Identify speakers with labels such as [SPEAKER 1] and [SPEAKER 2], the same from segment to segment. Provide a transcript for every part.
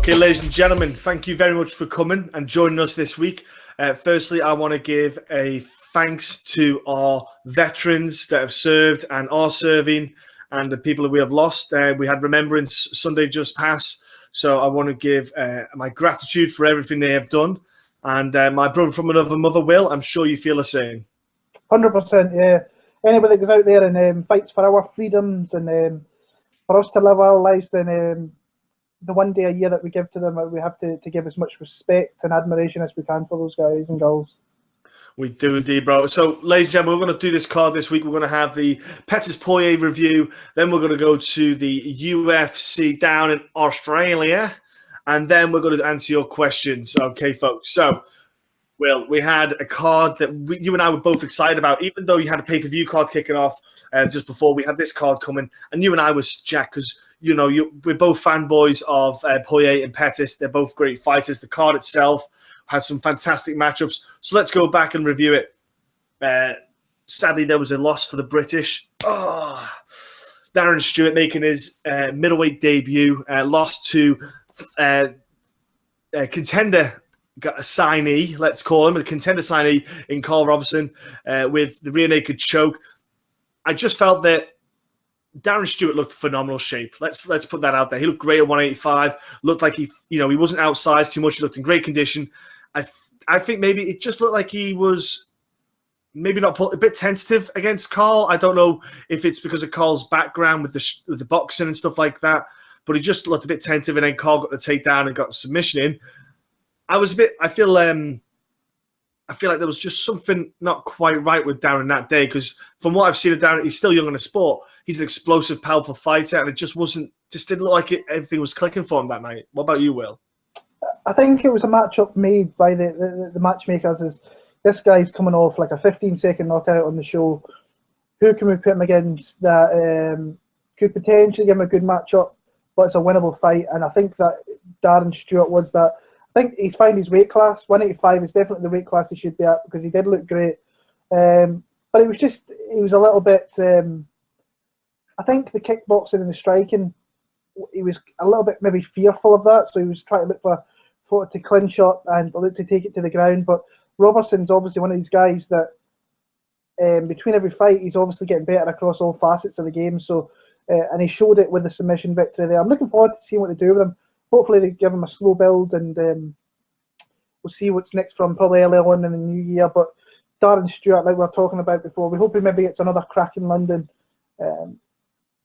[SPEAKER 1] Okay, ladies and gentlemen, thank you very much for coming and joining us this week. Firstly, I want to give a thanks to our veterans that have served and are serving and the people that we have lost. We had Remembrance Sunday just past, so I want to give my gratitude for everything they have done. And my brother from another mother, Will, I'm sure you feel the same.
[SPEAKER 2] 100%, yeah. Anybody that goes out there and fights for our freedoms and for us to live our lives, then the one day a year that we give to them, we have to give as much respect and admiration as we can for those guys and girls.
[SPEAKER 1] We do indeed, bro. So, ladies and gentlemen, we're going to do this card this week. We're going to have the Pettis Poirier review. Then we're going to go to the UFC down in Australia. And then we're going to answer your questions. Okay, folks. So, Will, we had a card that you and I were both excited about, even though you had a pay-per-view card kicking off just before. We had this card coming. And you and I was jacked because, you know, we're both fanboys of Poirier and Pettis. They're both great fighters. The card itself has some fantastic matchups. So let's go back and review it. Sadly, there was a loss for the British. Oh, Darren Stewart making his middleweight debut. Lost to contender signee, let's call him, a contender signee in Carl Robinson with the rear naked choke. I just felt that Darren Stewart looked phenomenal shape. Let's put that out there. He looked great at 185. Looked like he wasn't outsized too much. He looked in great condition. I think maybe it just looked like he was maybe not a bit tentative against Carl. I don't know if it's because of Carl's background with the boxing and stuff like that, but he just looked a bit tentative, and then Carl got the takedown and got the submission in. I feel like there was just something not quite right with Darren that day, because from what I've seen of Darren, he's still young in the sport. He's an explosive, powerful fighter, and it just didn't look like everything was clicking for him that night. What about you, Will?
[SPEAKER 2] I think it was a matchup made by the matchmakers. Is this guy's coming off like a 15-second knockout on the show? Who can we put him against that could potentially give him a good matchup, but it's a winnable fight? And I think that Darren Stewart was that. I think he's found his weight class. 185 is definitely the weight class he should be at, because he did look great. But it was a little bit. I think the kickboxing and the striking, he was a little bit maybe fearful of that, so he was trying to look for it to clinch up and look to take it to the ground. But Roberson's obviously one of these guys that between every fight, he's obviously getting better across all facets of the game. So and he showed it with the submission victory there. I'm looking forward to seeing what they do with him. Hopefully they give him a slow build, and we'll see what's next from probably early on in the new year. But Darren Stewart, like we were talking about before, we hope he maybe gets another crack in London.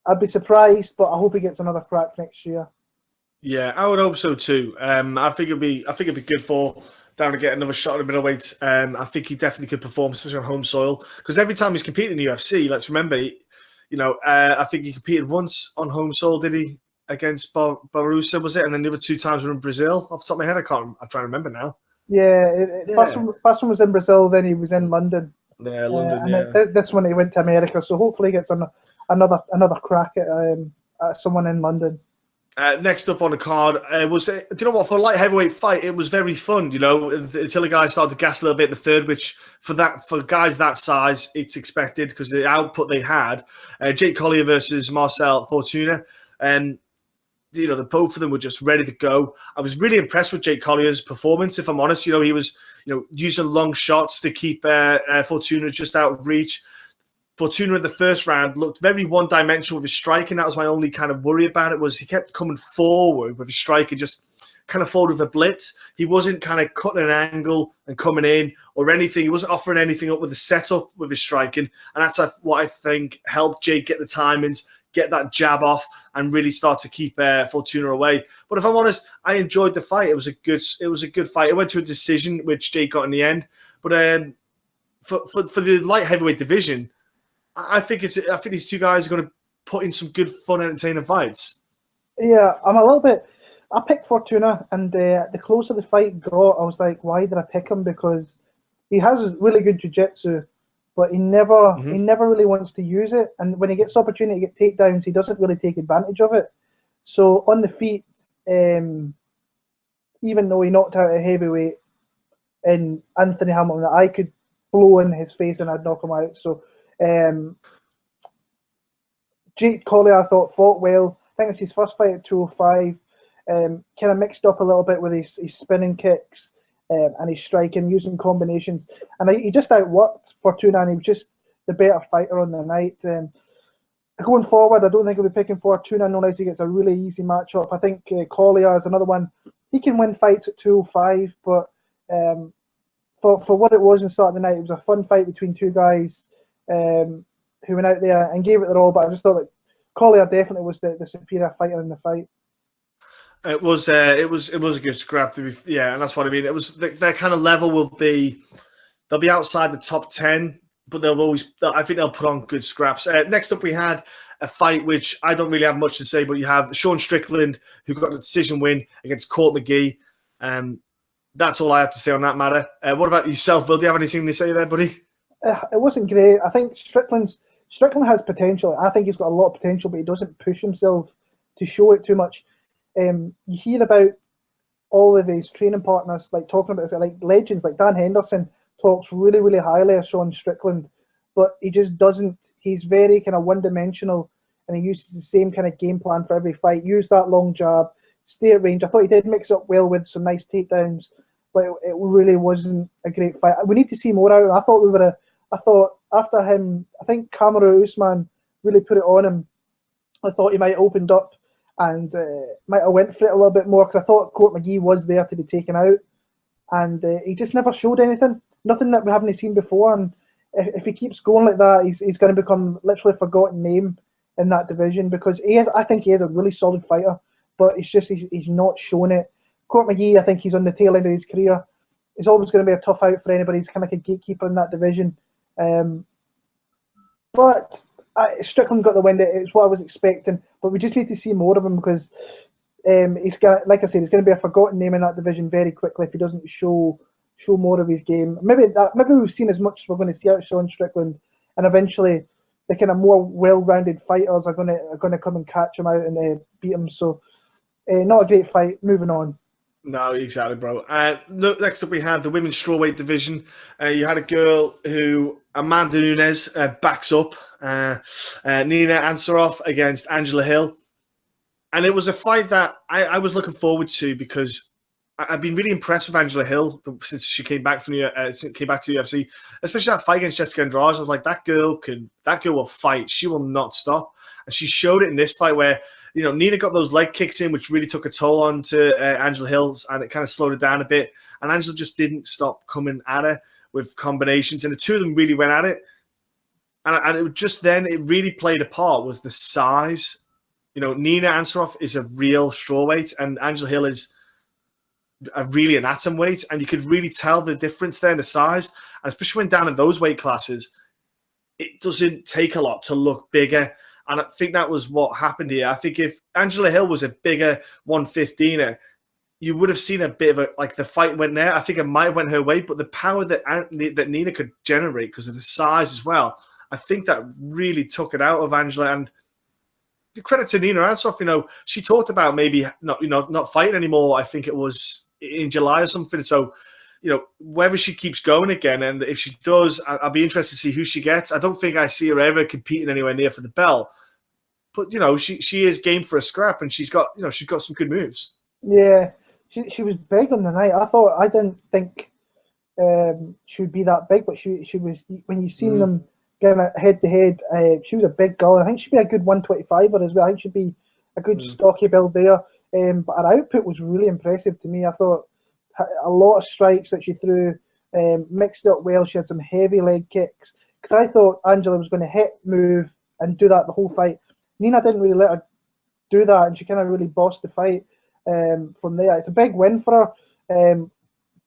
[SPEAKER 2] I'd be surprised, but I hope he gets another crack next year.
[SPEAKER 1] Yeah, I would hope so too. I think it'd be good for Darren to get another shot at the middleweight. I think he definitely could perform, especially on home soil, because every time he's competed in the UFC, let's remember, I think he competed once on home soil, did he? Against Barusa, was it? And then the other two times were in Brazil. Off the top of my head, I'm trying to remember now.
[SPEAKER 2] Yeah, first one was in Brazil, then he was in London.
[SPEAKER 1] Yeah, London.
[SPEAKER 2] And this one he went to America. So hopefully he gets another crack at someone in London.
[SPEAKER 1] Next up on the card was, do you know what? For a light heavyweight fight, it was very fun. Until the guys started to gas a little bit in the third, which for guys that size, it's expected because the output they had. Jake Collier versus Marcel Fortuna, and the both of them were just ready to go. I was really impressed with Jake Collier's performance, if I'm honest. He was, using long shots to keep Fortuna just out of reach. Fortuna in the first round looked very one-dimensional with his striking. That was my only kind of worry about it, was he kept coming forward with his striking, just kind of forward with a blitz. He wasn't kind of cutting an angle and coming in or anything. He wasn't offering anything up with the setup with his striking. And that's what I think helped Jake get the timings, get that jab off, and really start to keep Fortuna away. But if I'm honest, I enjoyed the fight. It was a good fight. It went to a decision, which Jake got in the end. But for the light heavyweight division, I think these two guys are going to put in some good, fun, entertaining fights.
[SPEAKER 2] Yeah, I picked Fortuna, and the closer the fight got, I was like, why did I pick him? Because he has really good jiu-jitsu, but he never really wants to use it. And when he gets opportunity to get takedowns, he doesn't really take advantage of it. So on the feet, even though he knocked out a heavyweight in Anthony Hamilton, I could blow in his face and I'd knock him out. So Jake Collier, I thought, fought well. I think it's his first fight at 205. kind of mixed up a little bit with his spinning kicks and his striking, using combinations. And he just outworked Fortuna. He was just the better fighter on the night. Going forward, I don't think he'll be picking Fortuna unless he gets a really easy matchup. I think Collier is another one. He can win fights at 205, but for what it was in the start of the night, it was a fun fight between two guys who went out there and gave it their all. But I just thought that Collier definitely was the superior fighter in the fight.
[SPEAKER 1] It was a good scrap to be, yeah, and that's what I mean. It was their kind of level they'll be outside the top 10, but I think they'll put on good scraps. Next up, we had a fight which I don't really have much to say, but you have Sean Strickland, who got a decision win against Court McGee. That's all I have to say on that matter. What about yourself, Will? Do you have anything to say there, buddy?
[SPEAKER 2] It wasn't great. I think Strickland has potential. I think he's got a lot of potential, but he doesn't push himself to show it too much. You hear about all of his training partners talking about it, like legends, like Dan Henderson talks really, really highly of Sean Strickland, but he just doesn't. He's very kind of one-dimensional, and he uses the same kind of game plan for every fight. Use that long jab, stay at range. I thought he did mix up well with some nice takedowns, but it really wasn't a great fight. We need to see more out of him. I thought after him, I think Kamaru Usman really put it on him. I thought he might have opened up and might have went for it a little bit more, because I thought Court McGee was there to be taken out, and he just never showed nothing that we haven't seen before. And if he keeps going like that, he's going to become literally a forgotten name in that division, because I think he is a really solid fighter, but it's just he's not showing it. Court McGee, I think he's on the tail end of his career. It's always going to be a tough out for anybody. He's kind of like a gatekeeper in that division. But Strickland got the win. It's what I was expecting, but we just need to see more of him, because he's going, like I said, he's going to be a forgotten name in that division very quickly if he doesn't show more of his game. Maybe we've seen as much as we're going to see out of Sean Strickland, and eventually the kind of more well-rounded fighters are going to come and catch him out and beat him. So not a great fight. Moving on.
[SPEAKER 1] No, exactly, bro. Next up, we had the women's strawweight division. You had a girl who Amanda Nunes backs up, Nina Ansaroff against Angela Hill. And it was a fight that I was looking forward to, because I've been really impressed with Angela Hill since she came back to the UFC, especially that fight against Jessica Andrade. I was like, that girl will fight. She will not stop. And she showed it in this fight where, Nina got those leg kicks in, which really took a toll on to Angela Hill, and it kind of slowed it down a bit. And Angela just didn't stop coming at her with combinations, and the two of them really went at it. And it just then, it really played a part, was the size. Nina Ansaroff is a real strawweight, and Angela Hill is really an atom weight, and you could really tell the difference there in the size. And especially when down in those weight classes, it doesn't take a lot to look bigger. And I think that was what happened here. I think if Angela Hill was a bigger 115er, you would have seen a bit of the fight went there. I think it might have went her way, but the power that Nina could generate because of the size as well, I think that really took it out of Angela. And credit to Nina Ansaroff, she talked about maybe not fighting anymore. I think it was in July or something. So, whether she keeps going again, and if she does, I'll be interested to see who she gets. I don't think I see her ever competing anywhere near for the belt, but she is game for a scrap, and she's got some good moves.
[SPEAKER 2] Yeah, she was big on the night. I didn't think she would be that big, but she was. When you seen them getting head to head, she was a big girl. I think she'd be a good 125er as well. I think she'd be a good stocky build there. But her output was really impressive to me. I thought a lot of strikes that she threw, mixed up well. She had some heavy leg kicks. Because I thought Angela was going to hit, move, and do that the whole fight. Nina didn't really let her do that, and she kind of really bossed the fight from there. It's a big win for her.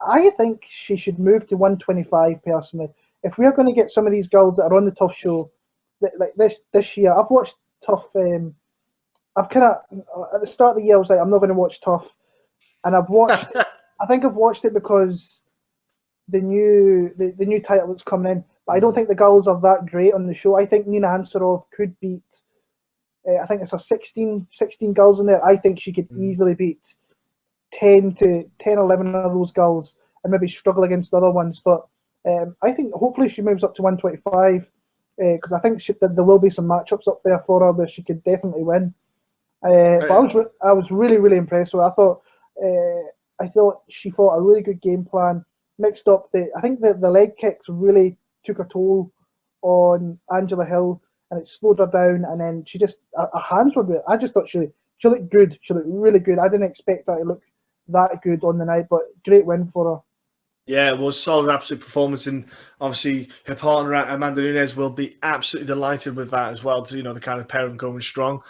[SPEAKER 2] I think she should move to 125 personally. If we are going to get some of these girls that are on the Tough show, like this year, I've watched Tough. I've kind of at the start of the year I was like, I'm not going to watch Tough, and I've watched. I think I've watched it because the new title that's coming in, but I don't think the girls are that great on the show. I think Nina Ansaroff could beat. I think it's a 16 girls in there. I think she could easily beat 10, 11 of those girls, and maybe struggle against the other ones. But I think hopefully she moves up to 125, because I think there will be some matchups up there for her that she could definitely win. But I was really, really impressed with her. I thought she fought a really good game plan, mixed up I think the leg kicks really took a toll on Angela Hill, and it slowed her down, and then she just, her hands were, I just thought she looked good. She looked really good. I didn't expect her to look that good on the night, but great win for her.
[SPEAKER 1] Yeah, it was solid, absolute performance, and obviously her partner Amanda Nunes will be absolutely delighted with that as well. To the kind of pairing going strong.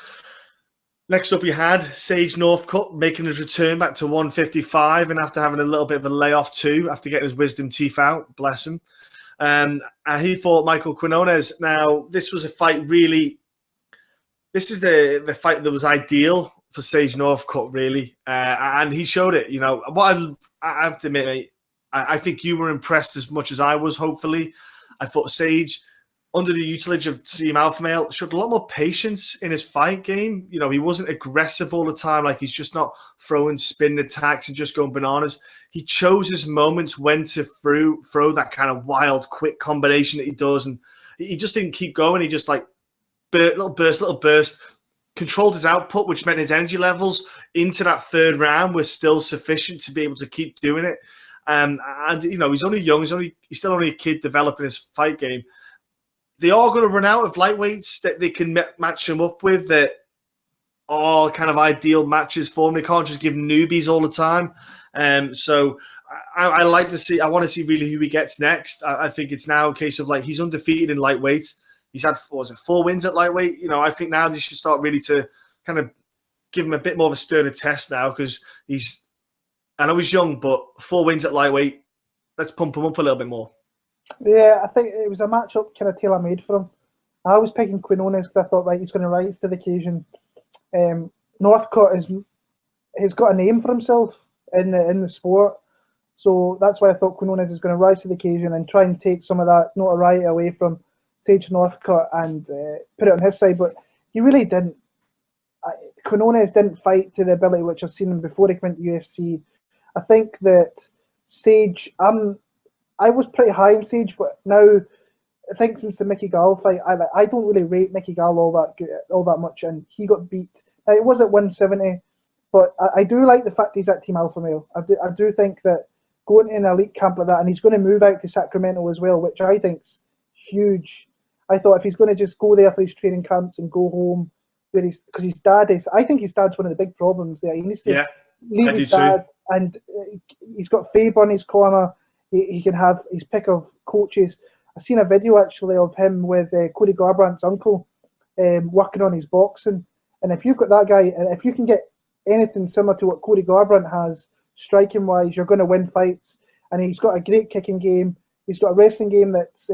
[SPEAKER 1] Next up, you had Sage Northcutt making his return back to 155, and after having a little bit of a layoff too, after getting his wisdom teeth out, bless him. And he fought Michael Quinones. Now, this was a fight really. This is the fight that was ideal for Sage Northcutt, really, and he showed it. What I have to admit, mate, I think you were impressed as much as I was. Hopefully, I thought Sage, under the tutelage of Team Alpha Male, showed a lot more patience in his fight game. He wasn't aggressive all the time. Like, he's just not throwing spin attacks and just going bananas. He chose his moments when to throw that kind of wild, quick combination that he does. And he just didn't keep going. He just little burst, controlled his output, which meant his energy levels into that third round were still sufficient to be able to keep doing it. And he's only young. He's still only a kid developing his fight game. They are going to run out of lightweights that they can match him up with that are kind of ideal matches for him. They can't just give newbies all the time. So I like to see. I want to see really who he gets next. I think it's now a case of he's undefeated in lightweight. He's had 4 wins at lightweight. I think now they should start really to kind of give him a bit more of a sterner test now, because I know he's young, but 4 wins at lightweight. Let's pump him up a little bit more.
[SPEAKER 2] Yeah, I think it was a matchup kind of tailor-made for him. I was picking Quinones because I thought, right, he's going to rise to the occasion. Northcutt has got a name for himself in the sport, so that's why I thought Quinones is going to rise to the occasion and try and take some of that notoriety away from Sage Northcutt and put it on his side. But he really didn't. Quinones didn't fight to the ability which I've seen him before he went to UFC. I think that Sage, I was pretty high in Sage, but now I think since the Mickey Gall fight, I don't really rate Mickey Gall all that much, and he got beat. Now, it was at 170, but I do like the fact he's at Team Alpha Male. I do think that going to an elite camp like that, and he's going to move out to Sacramento as well, which I think's huge. I thought if he's going to just go there for his training camps and go home, because his dad is, I think his dad's one of the big problems there. He needs to leave his dad, and he's got Fabe on his corner. He can have his pick of coaches. I've seen a video actually of him with Cody Garbrandt's uncle working on his boxing. And if you've got that guy, and if you can get anything similar to what Cody Garbrandt has, striking-wise, you're going to win fights. And he's got a great kicking game. He's got a wrestling game that's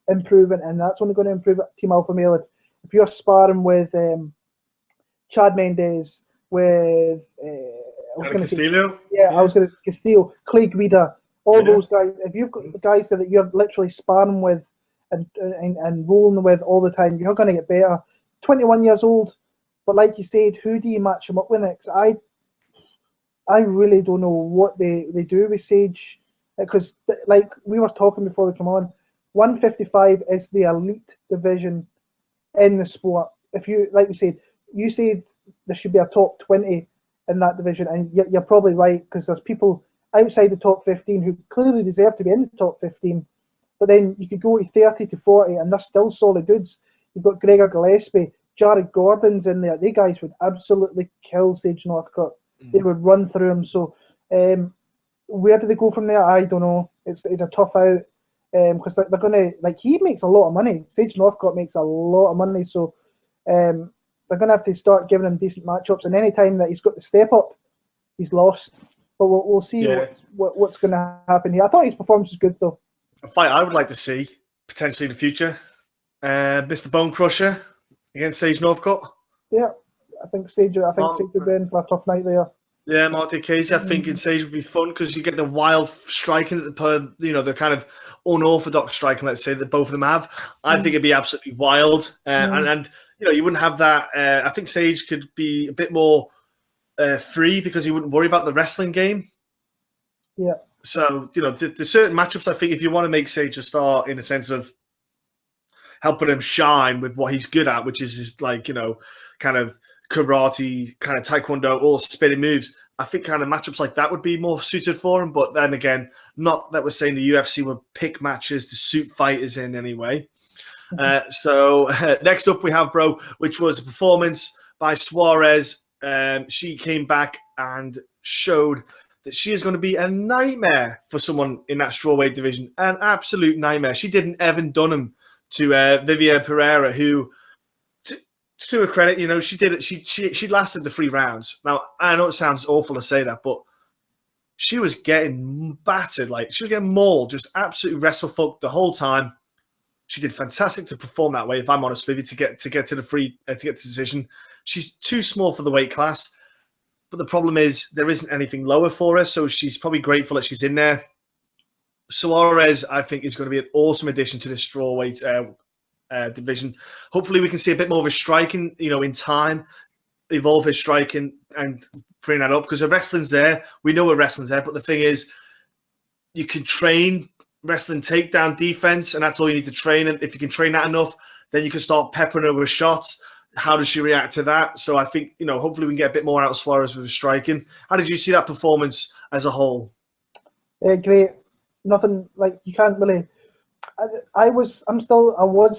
[SPEAKER 2] improving, and that's only going to improve at Team Alpha Male. If you're sparring with Chad Mendes, with
[SPEAKER 1] Castillo?
[SPEAKER 2] I was going to Castillo, Clay Guida, those guys. If you've got the guys that you're literally sparring with and rolling with all the time, you're going to get better. 21 years old, but like you said, who do you match him up with next? I really don't know what they do with Sage, because like we were talking before we come on, 155 is the elite division in the sport. If you, like you said there should be a top 20 in that division, and you're probably right, because there's people outside the top 15 who clearly deserve to be in the top 15, but then you could go to 30 to 40 and they're still solid dudes. You've got Gregor Gillespie, Jared Gordon's in there. They guys would absolutely kill Sage Northcutt. They would run through him. So where do they go from there? I don't know. It's a tough out, because they're going to, he makes a lot of money. Sage Northcutt makes a lot of money, so they're going to have to start giving him decent matchups, and any time that he's got the step up, he's lost. But we'll see what's going to happen here. I thought his performance was good, though.
[SPEAKER 1] A fight I would like to see, potentially in the future, Mr. Bone Crusher against Sage Northcutt. Yeah,
[SPEAKER 2] I think Sage would be in for a tough night there.
[SPEAKER 1] Yeah, Marty Casey, I think in Sage would be fun, because you get the wild striking, the kind of unorthodox striking, let's say, that both of them have. I think it'd be absolutely wild. And you wouldn't have that. I think Sage could be a bit more free, because he wouldn't worry about the wrestling game.
[SPEAKER 2] Yeah.
[SPEAKER 1] So, there's certain matchups, I think, if you want to make Sage a star in a sense of helping him shine with what he's good at, which is his, kind of karate, kind of taekwondo, all spinning moves. I think kind of matchups like that would be more suited for him. But then again, not that we're saying the UFC would pick matches to suit fighters in any way. So next up we have, bro, which was a performance by Suarez. She came back and showed that she is going to be a nightmare for someone in that strawweight division. An absolute nightmare. She did an Evan Dunham to Viviane Pereira, who, to her credit, you know, she did it. She lasted the 3 rounds. Now, I know it sounds awful to say that, but she was getting battered. Like, she was getting mauled, just absolutely wrestle fucked the whole time. She did fantastic to perform that way, if I'm honest with you, to get to the decision. She's too small for the weight class. But the problem is there isn't anything lower for her, so she's probably grateful that she's in there. Suarez, I think, is going to be an awesome addition to this strawweight division. Hopefully, we can see a bit more of a striking, you know, in time, evolve his striking and bring that up, because her wrestling's there. We know her wrestling's there, but the thing is, you can train wrestling takedown defense, and that's all you need to train. And if you can train that enough, then you can start peppering her with shots. How does she react to that? So I think, you know, hopefully we can get a bit more out of Suarez with his striking. How did you see that performance as a whole?
[SPEAKER 2] Great. Nothing, like, you can't really. I was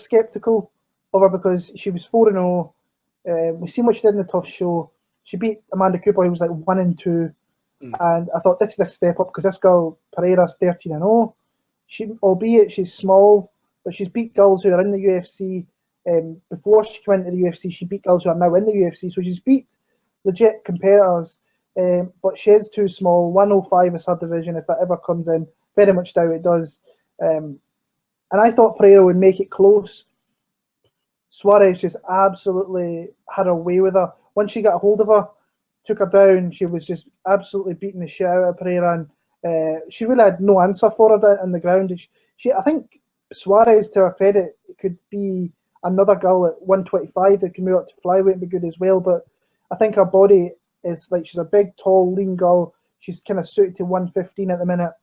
[SPEAKER 2] skeptical of her because she was 4-0. We've seen what she did in the tough show. She beat Amanda Cooper, who was like 1-2, and I thought, this is a step up, because this girl Pereira's 13-0. Albeit she's small, but she's beat girls who are in the UFC. Before she went to the UFC, she beat girls who are now in the UFC, so she's beat legit competitors. But she is too small. 105 is her division if it ever comes in. Very much doubt it does. And I thought Pereira would make it close. Suarez just absolutely had her way with her. Once she got a hold of her, took her down, she was just absolutely beating the shit out of Pereira. And she really had no answer for her on the ground. I think Suarez, to her credit, could be another girl at 125 that can move up to flyweight and be good as well. But I think her body is like, she's a big, tall, lean girl. She's kind of suited to 115 at the minute.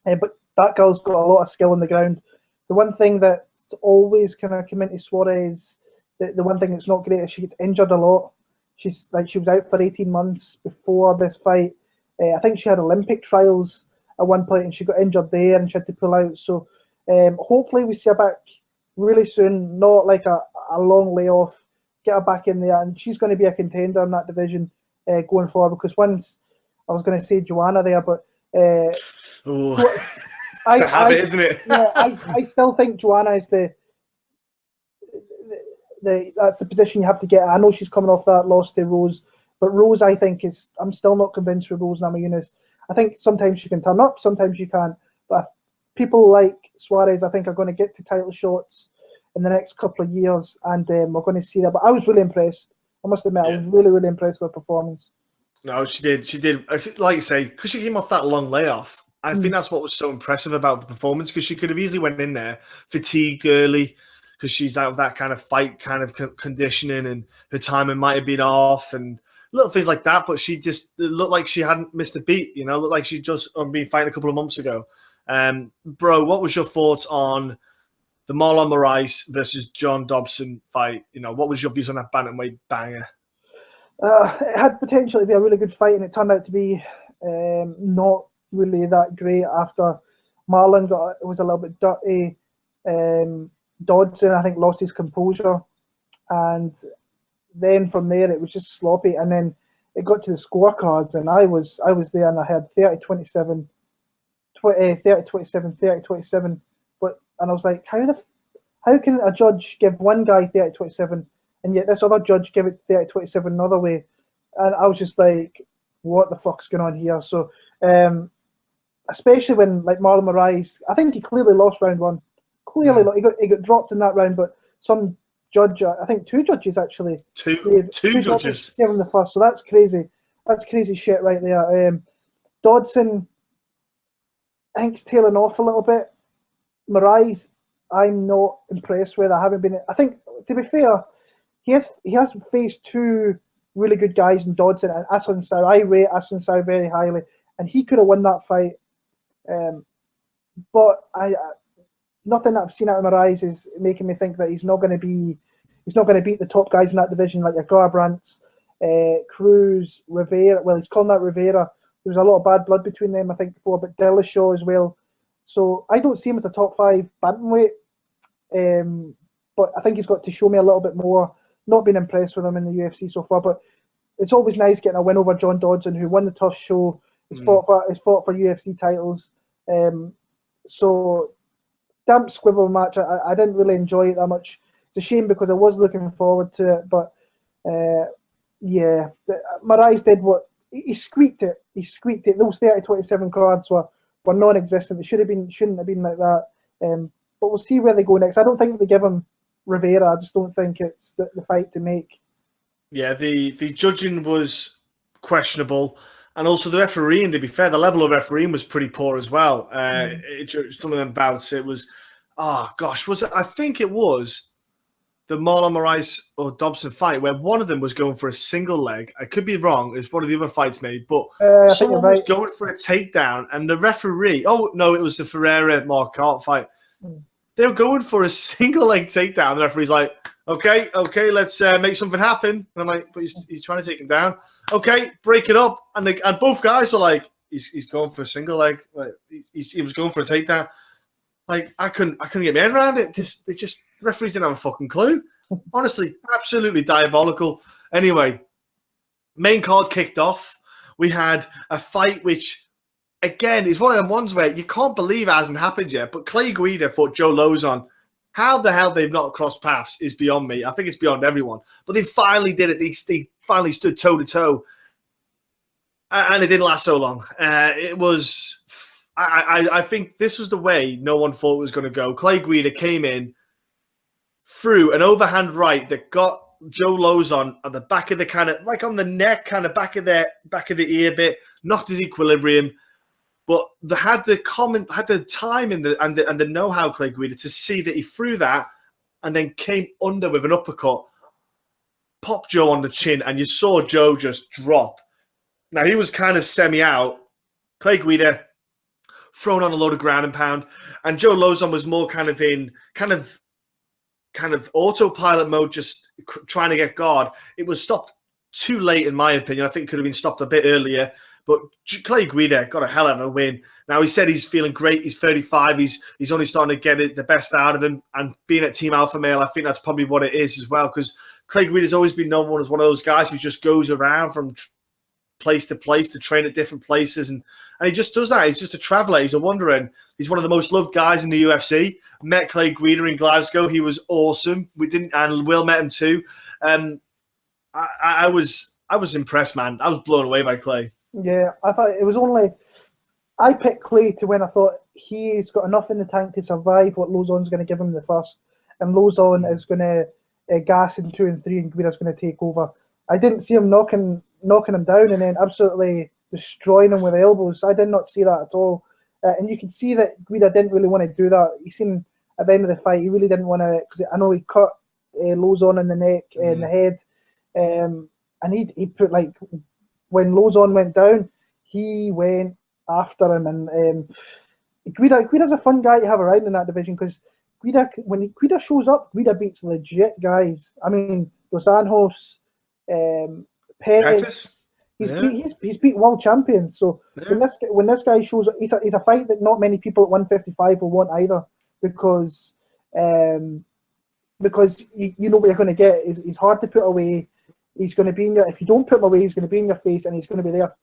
[SPEAKER 2] But that girl's got a lot of skill on the ground. The one thing that's always kind of come into Suarez, the one thing that's not great is she gets injured a lot. She was out for 18 months before this fight. I think she had Olympic trials at one point and she got injured there and she had to pull out. So hopefully we see her back really soon, not like a long layoff. Get her back in there, and she's going to be a contender in that division going forward. Because once, I was going to say Joanna there, but
[SPEAKER 1] it's a habit, isn't it?
[SPEAKER 2] Yeah, I still think Joanna is that's the position you have to get. I know she's coming off that loss to Rose, but Rose, I think, I'm still not convinced with Rose Namajunas. I think sometimes she can turn up, sometimes she can't. But people like Suarez, I think, are going to get to title shots in the next couple of years, and we're going to see that. But I was really impressed. I must admit, I was really, really impressed with her performance.
[SPEAKER 1] No, she did. She did. Like you say, because she came off that long layoff. I think that's what was so impressive about the performance, because she could have easily went in there fatigued early, because she's out of that kind of fight kind of conditioning, and her timing might have been off and little things like that. But she just looked like she hadn't missed a beat, you know, looked like she'd just been fighting a couple of months ago. Bro, what was your thoughts on the Marlon Moraes versus John Dobson fight? You know, what was your views on that bantamweight banger?
[SPEAKER 2] It had potential to be a really good fight, and it turned out to be not really that great after Marlon was a little bit dirty. Dodson, I think, lost his composure, and then from there it was just sloppy. And then it got to the scorecards, and I was there, and I had 30-27, 30-27, 30-27. And I was like, how can a judge give one guy 30-27, and yet this other judge give it 30-27 another way? And I was just like, what the fuck's going on here? So, especially when, like, Marlon Moraes, I think he clearly lost round one. Clearly, he got dropped in that round, but some judge, I think 2 judges actually,
[SPEAKER 1] two judges
[SPEAKER 2] gave him the first. So that's crazy. That's crazy shit right there. Dodson, I think, he's tailing off a little bit. Moraes, I'm not impressed with. I haven't been. I think, to be fair, he has faced 2 really good guys in Dodson and Asun Sao. I rate Asun Sao very highly, and he could have won that fight. But nothing that I've seen out of Moraes is making me think that he's not going to be he's not going to beat the top guys in that division like your Garbrandts, Cruz, Rivera. Well, he's calling that Rivera. There's a lot of bad blood between them, I think, before, but Dillashaw as well. So I don't see him as a top 5 bantamweight. But I think he's got to show me a little bit more. Not been impressed with him in the UFC so far, but it's always nice getting a win over John Dodson, who won the tough show. He's fought for UFC titles. So damp squibble match. I didn't really enjoy it that much. It's a shame because I was looking forward to it, but yeah, Moraes did what he squeaked it. He squeaked it. Those 30-27 cards were non-existent. It shouldn't have been like that. But we'll see where they go next. I don't think they give him Rivera. I just don't think it's the fight to make. Yeah,
[SPEAKER 1] the judging was questionable, and also the refereeing. To be fair, the level of refereeing was pretty poor as well. Some of them bouts, it was, was it? I think it was the Marlon Moraes or Dobson fight where one of them was going for a single leg. I could be wrong. It's one of the other fights maybe, but someone was going for a takedown, and the referee. Oh no, it was the Ferreira Mark Hart fight. They were going for a single leg takedown. The referee's like, okay, let's make something happen. And I'm like, but he's trying to take him down. Okay, break it up. And both guys were like, he's going for a single leg. Like, he was going for a takedown. Like, I couldn't get my head around it. The referees didn't have a fucking clue. Honestly, absolutely diabolical. Anyway, main card kicked off. We had a fight which, again, is one of them ones where you can't believe it hasn't happened yet. But Clay Guida fought Joe Lozon. How the hell they've not crossed paths is beyond me. I think it's beyond everyone. But they finally did it. They finally stood toe-to-toe. And it didn't last so long. It was... I think this was the way no one thought it was going to go. Clay Guida came in, threw an overhand right that got Joe Lozon at the back of the kind of... like on the neck, kind of back of the ear bit, knocked his equilibrium. But they had the time and the know-how, Clay Guida, to see that he threw that and then came under with an uppercut, popped Joe on the chin, and you saw Joe just drop. Now, he was kind of semi-out. Clay Guida thrown on a load of ground and pound, and Joe Lozon was more kind of in kind of autopilot mode, just trying to get guard. It was stopped too late, in my opinion. I think it could have been stopped a bit earlier. But Clay Guida got a hell of a win. Now, he said he's feeling great. He's 35. He's only starting to get the best out of him. And being at Team Alpha Male, I think that's probably what it is as well. Because Clay Guida's always been known as one of those guys who just goes around from place to place to train at different places. And he just does that. He's just a traveler. He's a wanderer. And he's one of the most loved guys in the UFC. Met Clay Guida in Glasgow. He was awesome. And Will met him too. I was impressed, man. I was blown away by Clay. Yeah,
[SPEAKER 2] I thought it was only... I picked Clay to win. I thought he's got enough in the tank to survive what Lozon's going to give him the first. And Lozon is going to gas in 2 and 3, and Guida's going to take over. I didn't see him knocking him down and then absolutely destroying him with elbows. I did not see that at all. And you can see that Guida didn't really want to do that. He seemed at the end of the fight, he really didn't want to... because I know he cut Lozon in the neck and the head. And he put, like... when Lozon went down, he went after him. And Guida's a fun guy to have around in that division because when Guida shows up, Guida beats legit guys. I mean, Dos Anjos, Pettis. He's beat world champions. So when this guy shows up, he's a fight that not many people at 155 will want either because you know what you're going to get. He's hard to put away. He's going to be in your... if you don't put him away, he's going to be in your face, and he's going to be there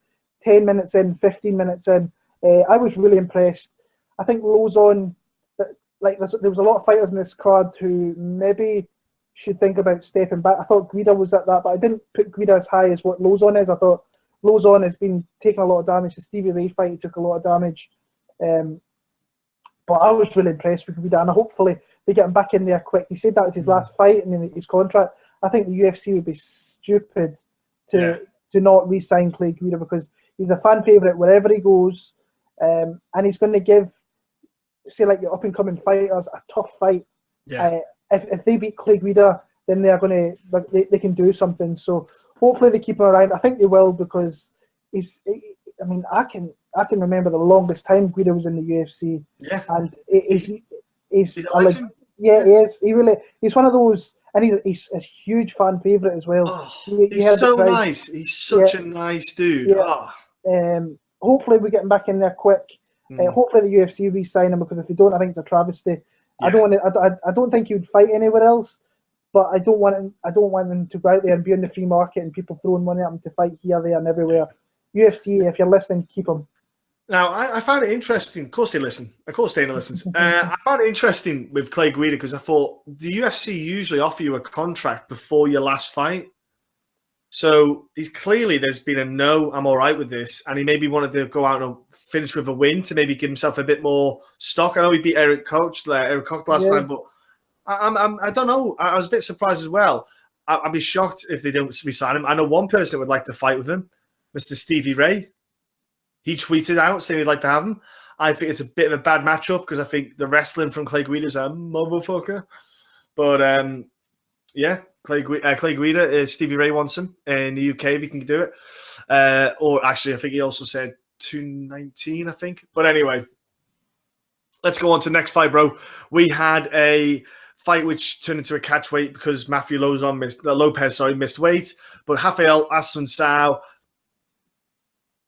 [SPEAKER 2] 10 minutes in, 15 minutes in. I was really impressed. I think Lozon, there was a lot of fighters in this card who maybe should think about stepping back. I thought Guida was at that, but I didn't put Guida as high as what Lozon is. I thought Lozon has been taking a lot of damage. The Stevie Ray fight, he took a lot of damage. But I was really impressed with Guida, and hopefully they get him back in there quick. He said that was his last fight in his contract. I think the UFC would be stupid to not re-sign Clay Guida because he's a fan favourite wherever he goes, and he's going to give, say, like your up-and-coming fighters a tough fight. If they beat Clay Guida, then they're going to they can do something. So hopefully they keep him around. I think they will because he's. I mean, I can remember the longest time Guida was in the UFC, and he's a legend. Yeah, he is. He's one of those. and he's a huge fan favorite as well.
[SPEAKER 1] Oh,
[SPEAKER 2] You
[SPEAKER 1] he's so nice. He's such a nice dude.
[SPEAKER 2] Yeah.
[SPEAKER 1] Oh.
[SPEAKER 2] Hopefully we get him back in there quick. Hopefully the UFC re-sign him, because if they don't, I think it's a travesty. Yeah. I don't think he would fight anywhere else, but I don't want him to go out there and be in the free market and people throwing money at him to fight here, there, and everywhere. UFC, if you're listening, keep him.
[SPEAKER 1] Now, I found it interesting. Of course they listen. Of course Dana listens. I found it interesting with Clay Guida because I thought the UFC usually offer you a contract before your last fight. So there's been a no, I'm all right with this. And he maybe wanted to go out and finish with a win to maybe give himself a bit more stock. I know he beat Eric Koch last time, but I don't know. I was a bit surprised as well. I'd be shocked if they don't resign him. I know one person that would like to fight with him, Mr. Stevie Ray. He tweeted out saying he'd like to have him. I think it's a bit of a bad matchup because I think the wrestling from Clay Guida is a motherfucker. But yeah, Clay Guida, Stevie Ray wants him in the UK if he can do it. Or actually, I think he also said 219, I think. But anyway, let's go on to the next fight, bro. We had a fight which turned into a catch weight because Matthew Lopez missed weight. But Rafael Assunção,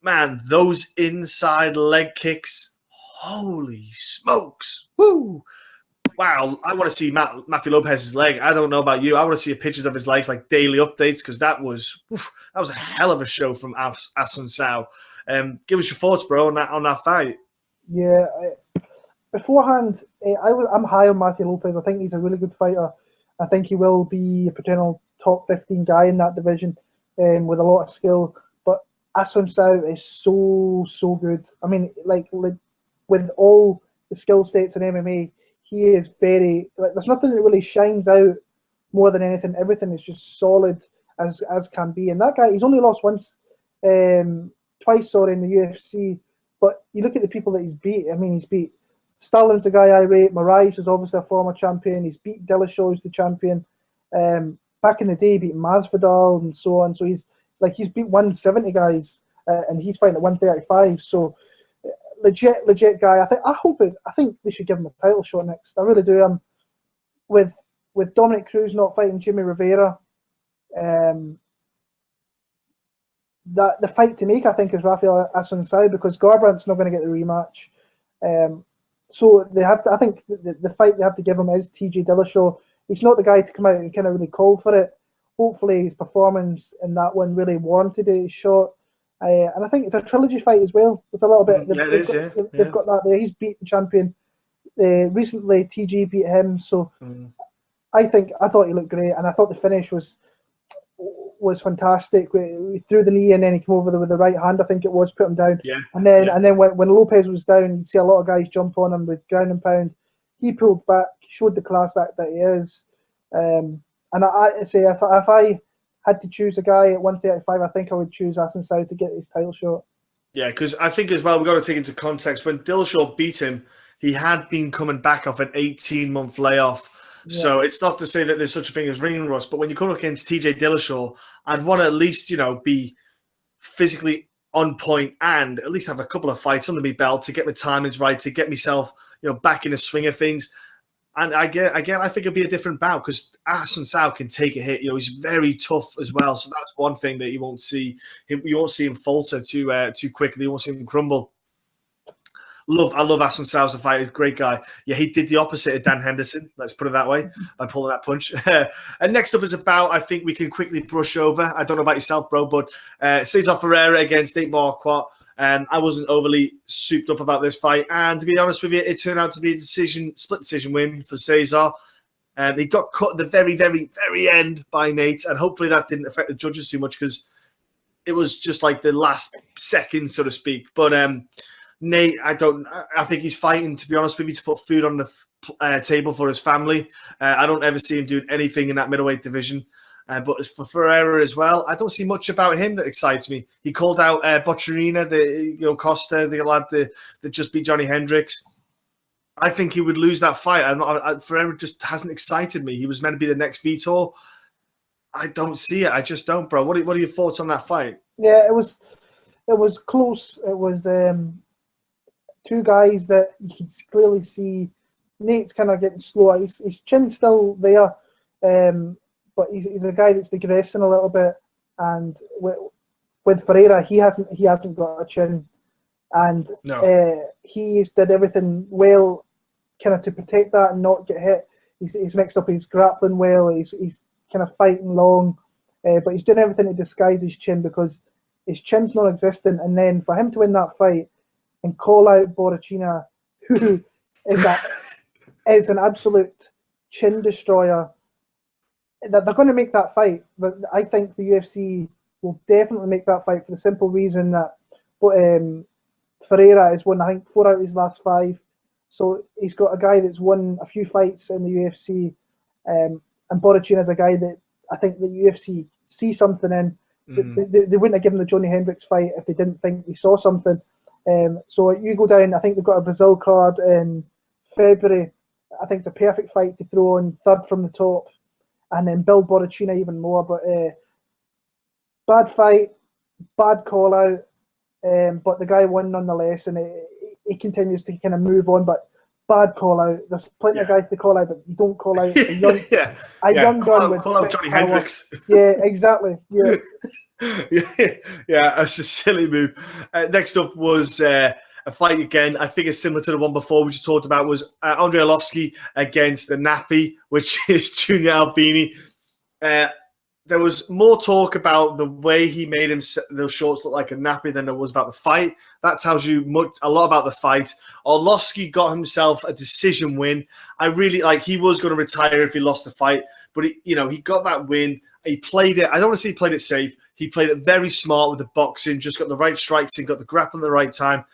[SPEAKER 1] man, those inside leg kicks, holy smokes. Woo! Wow, I want to see Matthew Lopez's leg. I don't know about you. I want to see pictures of his legs, like daily updates, because that was a hell of a show from Assunção. Give us your thoughts, bro, on that fight.
[SPEAKER 2] Yeah, beforehand, I'm high on Matthew Lopez. I think he's a really good fighter. I think he will be a potential top 15 guy in that division with a lot of skill. But Assunção is so good. I mean, like with all the skill sets in MMA, he is very, there's nothing that really shines out more than anything. Everything is just solid as can be. And that guy, he's only lost twice, in the UFC. But you look at the people that he's beat. I mean, he's beat Sterling's a guy I rate. Moraes is obviously a former champion. He's beat Dillashaw, who's the champion. Back in the day, he beat Masvidal and so on. So he's beat 170 guys, and he's fighting at 135. So legit guy. I think they should give him a title shot next. I really do. With Dominic Cruz not fighting Jimmy Rivera, that the fight to make, I think, is Rafael Assunção, because Garbrandt's not going to get the rematch. So they have to. I think the fight they have to give him is TJ Dillashaw. He's not the guy to come out and kind of really call for it. Hopefully, his performance in that one really warranted his shot. And I think it's a trilogy fight as well. It's a little bit. They've got that there. He's beaten champion recently. TJ beat him. So I thought he looked great, and I thought the finish was fantastic. We threw the knee and then he came over with the right hand. I think it was, put him down. Yeah. And then when Lopez was down, you'd see a lot of guys jump on him with ground and pound. He pulled back, showed the class act that he is. And I say if I had to choose a guy at 135, I think I would choose Assunção to get his title shot.
[SPEAKER 1] Yeah, because I think as well, we've got to take into context, when Dillashaw beat him, he had been coming back off an 18-month layoff. Yeah. So it's not to say that there's such a thing as ring rust, but when you come up against TJ Dillashaw, I'd want to at least, be physically on point and at least have a couple of fights under my belt to get my timings right, to get myself, back in the swing of things. And I think it'll be a different bout because Assunção can take a hit. He's very tough as well. So that's one thing that you won't see him falter too quickly. You won't see him crumble. I love Assunção as a fighter. Great guy. Yeah, he did the opposite of Dan Henderson. Let's put it that way by pulling that punch. And next up is a bout I think we can quickly brush over. I don't know about yourself, bro, but Cesar Ferreira against Nate Marquardt. I wasn't overly souped up about this fight. And to be honest with you, it turned out to be a split decision win for Cesar. He got cut at the very, very, very end by Nate. And hopefully that didn't affect the judges too much because it was just like the last second, so to speak. But Nate, I think he's fighting, to be honest with you, to put food on the table for his family. I don't ever see him doing anything in that middleweight division. But as for Ferreira as well, I don't see much about him that excites me. He called out Bocciarina, Costa, the lad that just beat Johnny Hendricks. I think he would lose that fight. Ferreira just hasn't excited me. He was meant to be the next Vitor. I don't see it. I just don't, bro. What are your thoughts on that fight?
[SPEAKER 2] Yeah, it was close. It was two guys that you could clearly see. Nate's kind of getting slower. His chin's still there. but he's a guy that's digressing a little bit. And with Ferreira, he hasn't got a chin, and he's did everything well, kind of to protect that and not get hit. He's mixed up his grappling well. He's kind of fighting long, but he's doing everything to disguise his chin because his chin's non-existent. And then for him to win that fight and call out Borrachina, who is an absolute chin destroyer, that they're going to make that fight. But I think the UFC will definitely make that fight for the simple reason that Ferreira has won, I think, 4 out of his last 5. So he's got a guy that's won a few fights in the UFC, and Borrachina is a guy that I think the UFC see something in. They wouldn't have given the Johnny Hendricks fight if they didn't think they saw something. So you go down, I think they've got a Brazil card in February. I think it's a perfect fight to throw on third from the top and then build Borrachina even more. But bad fight, bad call out, but the guy won nonetheless, and he continues to kind of move on. But bad call out. There's plenty of guys to call out, but you don't call out a young, young gun with
[SPEAKER 1] call out Johnny
[SPEAKER 2] power.
[SPEAKER 1] Hendricks.
[SPEAKER 2] Yeah, exactly. Yeah.
[SPEAKER 1] Yeah, that's a silly move. Next up was a fight again. I think it's similar to the one before we just talked about. Was Andrei Arlovski against the Nappy, which is Junior Albini. There was more talk about the way he made those shorts look like a nappy than there was about the fight. That tells you a lot about the fight. Arlovski got himself a decision win. I really he was going to retire if he lost the fight, but he got that win. He played it. I don't want to say he played it safe. He played it very smart with the boxing. Just got the right strikes in, got the grapple at the right time.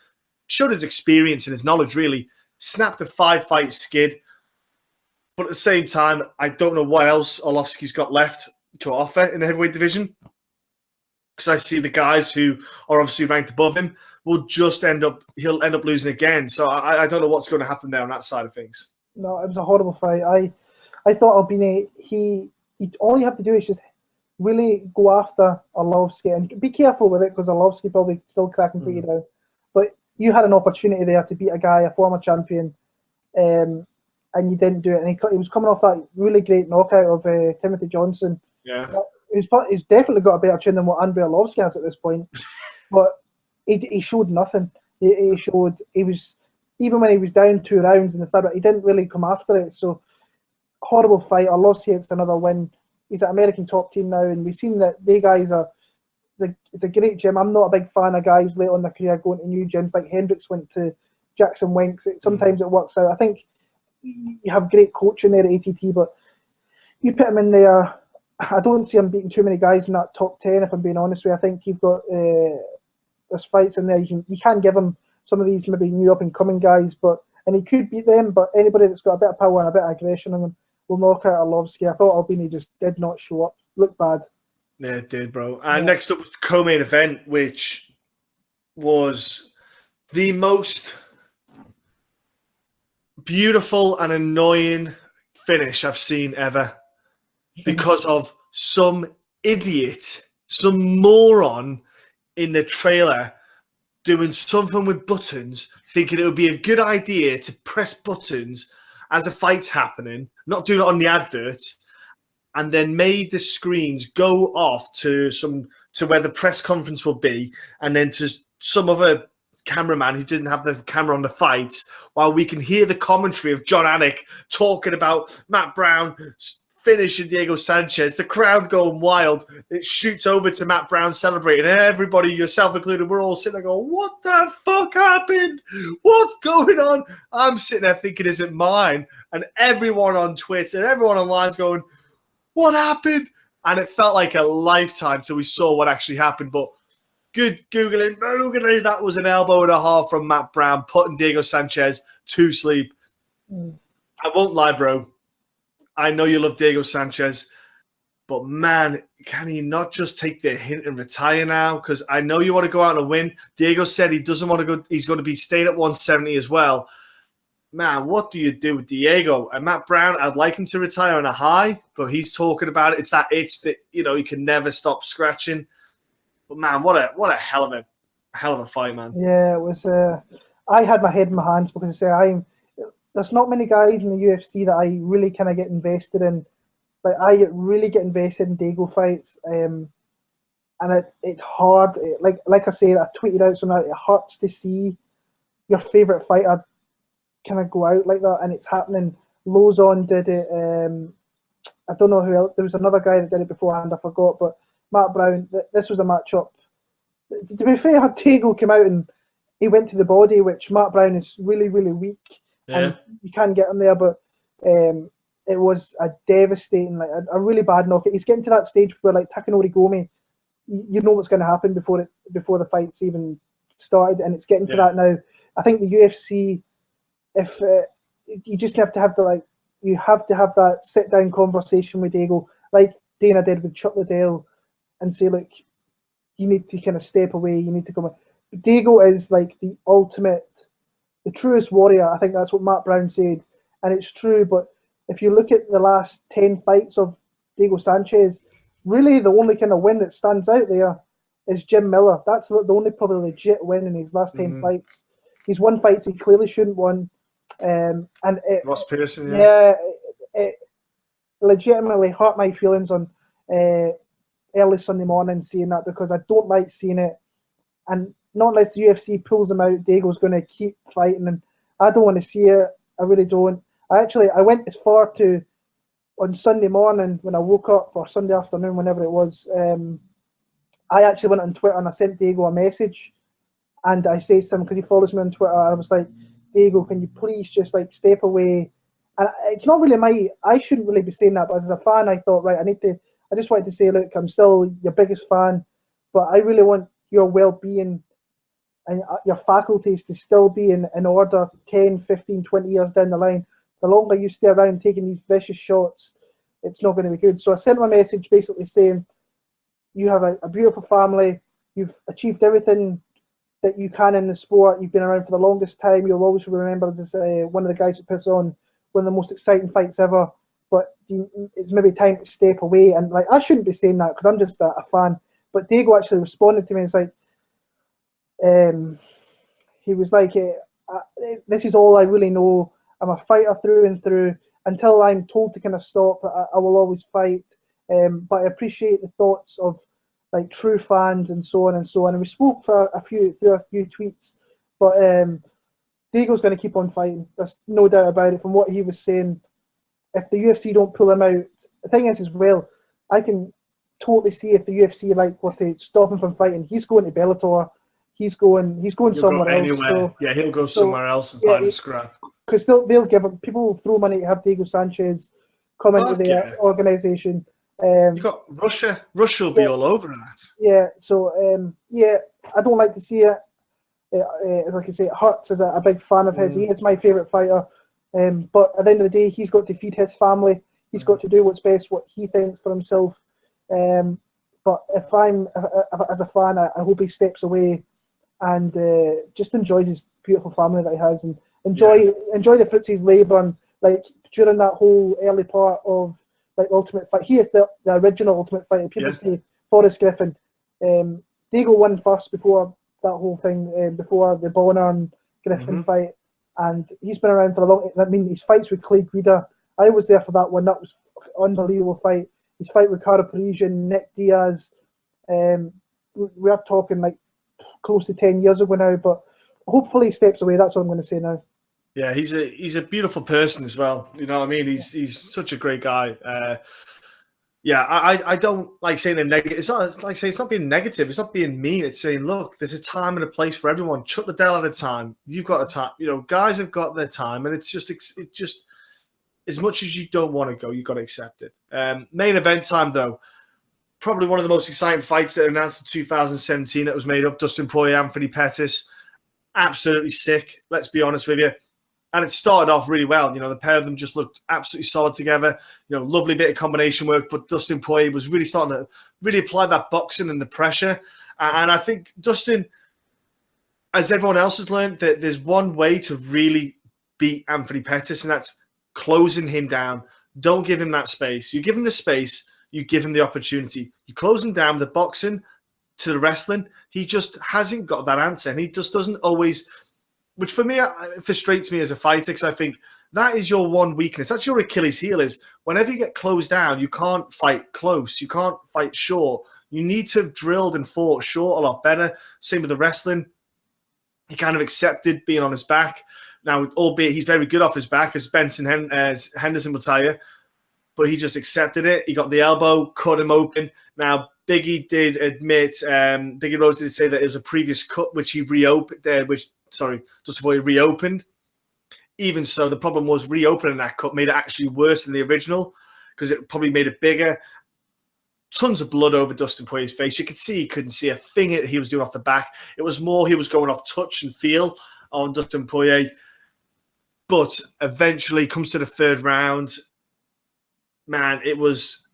[SPEAKER 1] Showed his experience and his knowledge. Really snapped a 5-fight skid. But at the same time, I don't know what else Arlovski's got left to offer in the heavyweight division, because I see the guys who are obviously ranked above him he'll end up losing again. So I don't know what's going to happen there on that side of things. No,
[SPEAKER 2] it was a horrible fight. I thought Albini, all you have to do is just really go after Arlovski and be careful with it, because Arlovski probably still cracking for you now. But you had an opportunity there to beat a guy, a former champion, and you didn't do it. And he was coming off that really great knockout of Timothy Johnson.
[SPEAKER 1] Yeah,
[SPEAKER 2] he's definitely got a better chin than what Andrei Arlovski has at this point. But he showed nothing. He was, even when he was down 2 rounds in the third, he didn't really come after it. So horrible fight. Arlovski gets another win. He's at American Top Team now, and we've seen that they guys are. It's a great gym. I'm not a big fan of guys late on their career going to new gyms like Hendricks went to Jackson Winks. Sometimes it works out. I think you have great coaching there at ATT, but you put him in there. I don't see him beating too many guys in that top 10, if I'm being honest with you. I think you've got there's fights in there. You can give him some of these maybe new up-and-coming guys, and he could beat them, but anybody that's got a bit of power and a bit of aggression in them will knock out Arlovski. I thought Albini just did not show up. Looked bad.
[SPEAKER 1] Yeah, it did, bro. And next up was the co-main event, which was the most beautiful and annoying finish I've seen ever, because of some idiot, some moron in the trailer doing something with buttons, thinking it would be a good idea to press buttons as the fight's happening, not doing it on the adverts, and then made the screens go off to where the press conference will be, and then to some other cameraman who didn't have the camera on the fights, while we can hear the commentary of John Anik talking about Matt Brown finishing Diego Sanchez, the crowd going wild. It shoots over to Matt Brown celebrating, and everybody, yourself included, we're all sitting there going, what the fuck happened? What's going on? I'm sitting there thinking, is it mine? And everyone on Twitter, everyone online is going, what happened? And it felt like a lifetime till we saw what actually happened. But good Googling, that was an elbow and a half from Matt Brown, putting Diego Sanchez to sleep. I won't lie, bro. I know you love Diego Sanchez, but man, can he not just take the hint and retire now? Because I know you want to go out and win. Diego said he doesn't want to go. He's going to be staying at 170 as well. Man, what do you do with Diego? And Matt Brown, I'd like him to retire on a high, but he's talking about it. It's that itch that, he can never stop scratching. But man, what a hell of a fight, man.
[SPEAKER 2] Yeah, it was. I had my head in my hands because there's not many guys in the UFC that I really kind of get invested in Like I really get invested in Dago fights, and it's hard. Like I say, I tweeted out something. It hurts to see your favorite fighter kind of go out like that, and it's happening. Lozon did it. I don't know who else. There was another guy that did it beforehand. I forgot, but Matt Brown. This was a matchup. To be fair, Dago came out and he went to the body, which Matt Brown is really, really weak, and you can't get him there. But it was a devastating, like a really bad knockout. He's getting to that stage where, like Takanori Gomi, you know what's going to happen before the fight's even started, and it's getting to that now. I think the UFC, if you just have to have that sit down conversation with Dago, like Dana did with Chuck Liddell, and say, look, you need to kind of step away. You need to come. Dago is like the ultimate, the truest warrior. I think that's what Matt Brown said, and it's true. But if you look at the last 10 fights of Dago Sanchez, really the only kind of win that stands out there is Jim Miller. That's the only probably legit win in his last 10 fights. He's won fights he clearly shouldn't won. And
[SPEAKER 1] Ross Pearson,
[SPEAKER 2] it legitimately hurt my feelings on early Sunday morning seeing that, because I don't like seeing it. And not unless the UFC pulls him out, Dago's going to keep fighting, and I don't want to see it. I really don't. I went as far to, on Sunday morning when I woke up, or Sunday afternoon, whenever it was, I actually went on Twitter and I sent Dago a message, and I said to him, because he follows me on Twitter, I was like, Dago, can you please just like step away? And it's not really I shouldn't really be saying that, but as a fan, I thought, right, I just wanted to say, look, I'm still your biggest fan, but I really want your well-being and your faculties to still be in order 10, 15, 20 years down the line. The longer you stay around taking these vicious shots, it's not going to be good. So I sent him a message basically saying, you have a beautiful family, you've achieved everything that you can in the sport, you've been around for the longest time, you'll always be remembered as one of the guys who puts on one of the most exciting fights ever, but it's maybe time to step away. And like, I shouldn't be saying that because I'm just a fan, but Dago actually responded to me and it's like, he was like, this is all I really know. I'm a fighter through and through. Until I'm told to kind of stop, I will always fight. But I appreciate the thoughts of like true fans and so on and so on. And we spoke for a few tweets, but Dago's going to keep on fighting. There's no doubt about it. From what he was saying, if the UFC don't pull him out, the thing is as well, I can totally see if the UFC were to stop him from fighting, he's going to Bellator. He's going somewhere else. So,
[SPEAKER 1] yeah, he'll go somewhere else and find a scrap.
[SPEAKER 2] Because they'll give him, people will throw money to have Dago Sanchez come into the organisation.
[SPEAKER 1] You got Russia. Russia will be all over that.
[SPEAKER 2] Yeah. So I don't like to see it. Like I say, it hurts as a big fan of his. He is my favourite fighter. But at the end of the day, he's got to feed his family. He's got to do what's best, what he thinks for himself. But if I'm as a fan, I hope he steps away and just enjoys his beautiful family that he has, and enjoy the fruits of his labour. And like during that whole early part of like Ultimate Fight, he is the original Ultimate Fighter. People say Forrest Griffin. Dago won first before that whole thing, before the Bonner and Griffin fight, and he's been around for a long. I mean, his fights with Clay Guida, I was there for that one. That was an unbelievable fight. His fight with Cara Parisian, Nick Diaz. We are talking like close to 10 years ago now, but hopefully he steps away. That's what I'm going to say now.
[SPEAKER 1] Yeah, he's a beautiful person as well. You know what I mean? He's such a great guy. I don't like saying him negative. It's not like saying it's not being negative. It's not being mean. It's saying, look, there's a time and a place for everyone. Chuck Liddell at a time. You've got a time. You know, guys have got their time, and it's just as much as you don't want to go, you've got to accept it. Main event time though. Probably one of the most exciting fights that announced in 2017 that was made up. Dustin Poirier, Anthony Pettis. Absolutely sick, let's be honest with you. And it started off really well. You know, the pair of them just looked absolutely solid together. You know, lovely bit of combination work, but Dustin Poirier was really starting to really apply that boxing and the pressure. And I think Dustin, as everyone else has learned, that there's one way to really beat Anthony Pettis, and that's closing him down. Don't give him that space. You give him the space, you give him the opportunity. You close him down, the boxing to the wrestling, he just hasn't got that answer. And he just doesn't always which for me it frustrates me as a fighter, because I think that is your one weakness. That's your Achilles heel, is whenever you get closed down, you can't fight close. You can't fight short. You need to have drilled and fought short a lot better. Same with the wrestling. He kind of accepted being on his back. Now, albeit he's very good off his back, as Henderson will tell you, but he just accepted it. He got the elbow, cut him open. Now, Biggie did admit, Biggie Rose did say that it was a previous cut which he reopened, Dustin Poirier reopened. Even so, the problem was reopening that cut made it actually worse than the original, because it probably made it bigger. Tons of blood over Dustin Poirier's face. You could see he couldn't see a thing that he was doing off the back. It was more he was going off touch and feel on Dustin Poirier. But eventually comes to the third round. Man, it was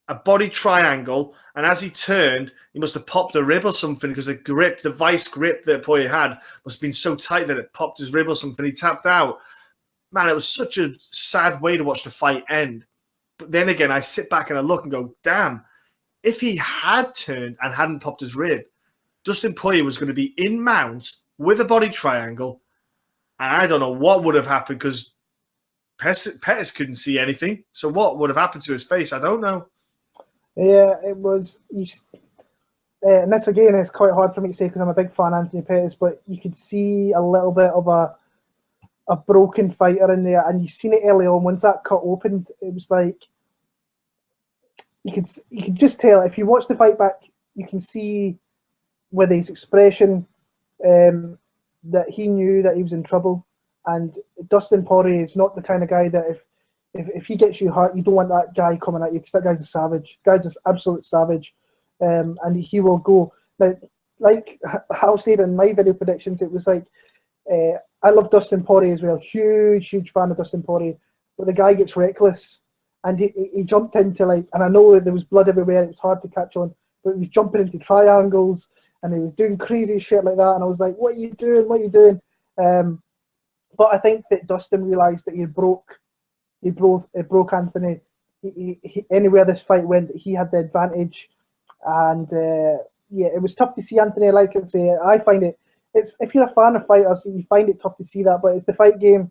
[SPEAKER 1] a body triangle. And as he turned, he must have popped a rib or something, because the vice grip that Poirier had must have been so tight that it popped his rib or something. He tapped out. Man, it was such a sad way to watch the fight end. But then again, I sit back and I look and go, damn, if he had turned and hadn't popped his rib, Dustin Poirier was going to be in mount with a body triangle. And I don't know what would have happened, because Pettis couldn't see anything. So what would have happened to his face? I don't know.
[SPEAKER 2] Yeah, it was. And this, again, is quite hard for me to say because I'm a big fan of Anthony Pettis, but you could see a little bit of a broken fighter in there. And you've seen it early on. Once that cut opened, it was like, you could just tell. If you watch the fight back, you can see with his expression that he knew that he was in trouble. And Dustin Poirier is not the kind of guy that if he gets you hurt, you don't want that guy coming at you, because that guy's a savage. Guy's an absolute savage, and he will go. Now, like Hal said in my video predictions, it was like, I love Dustin Poirier as well. Huge fan of Dustin Poirier. But the guy gets reckless. And he jumped into, like, and I know there was blood everywhere, it was hard to catch on, but he was jumping into triangles and he was doing crazy shit like that. And I was like, what are you doing? What are you doing? But I think that Dustin realised that he broke Anthony. Anywhere this fight went, he had the advantage. And yeah, it was tough to see Anthony, like I say. I find it's if you're a fan of fighters, you find it tough to see that, but it's the fight game.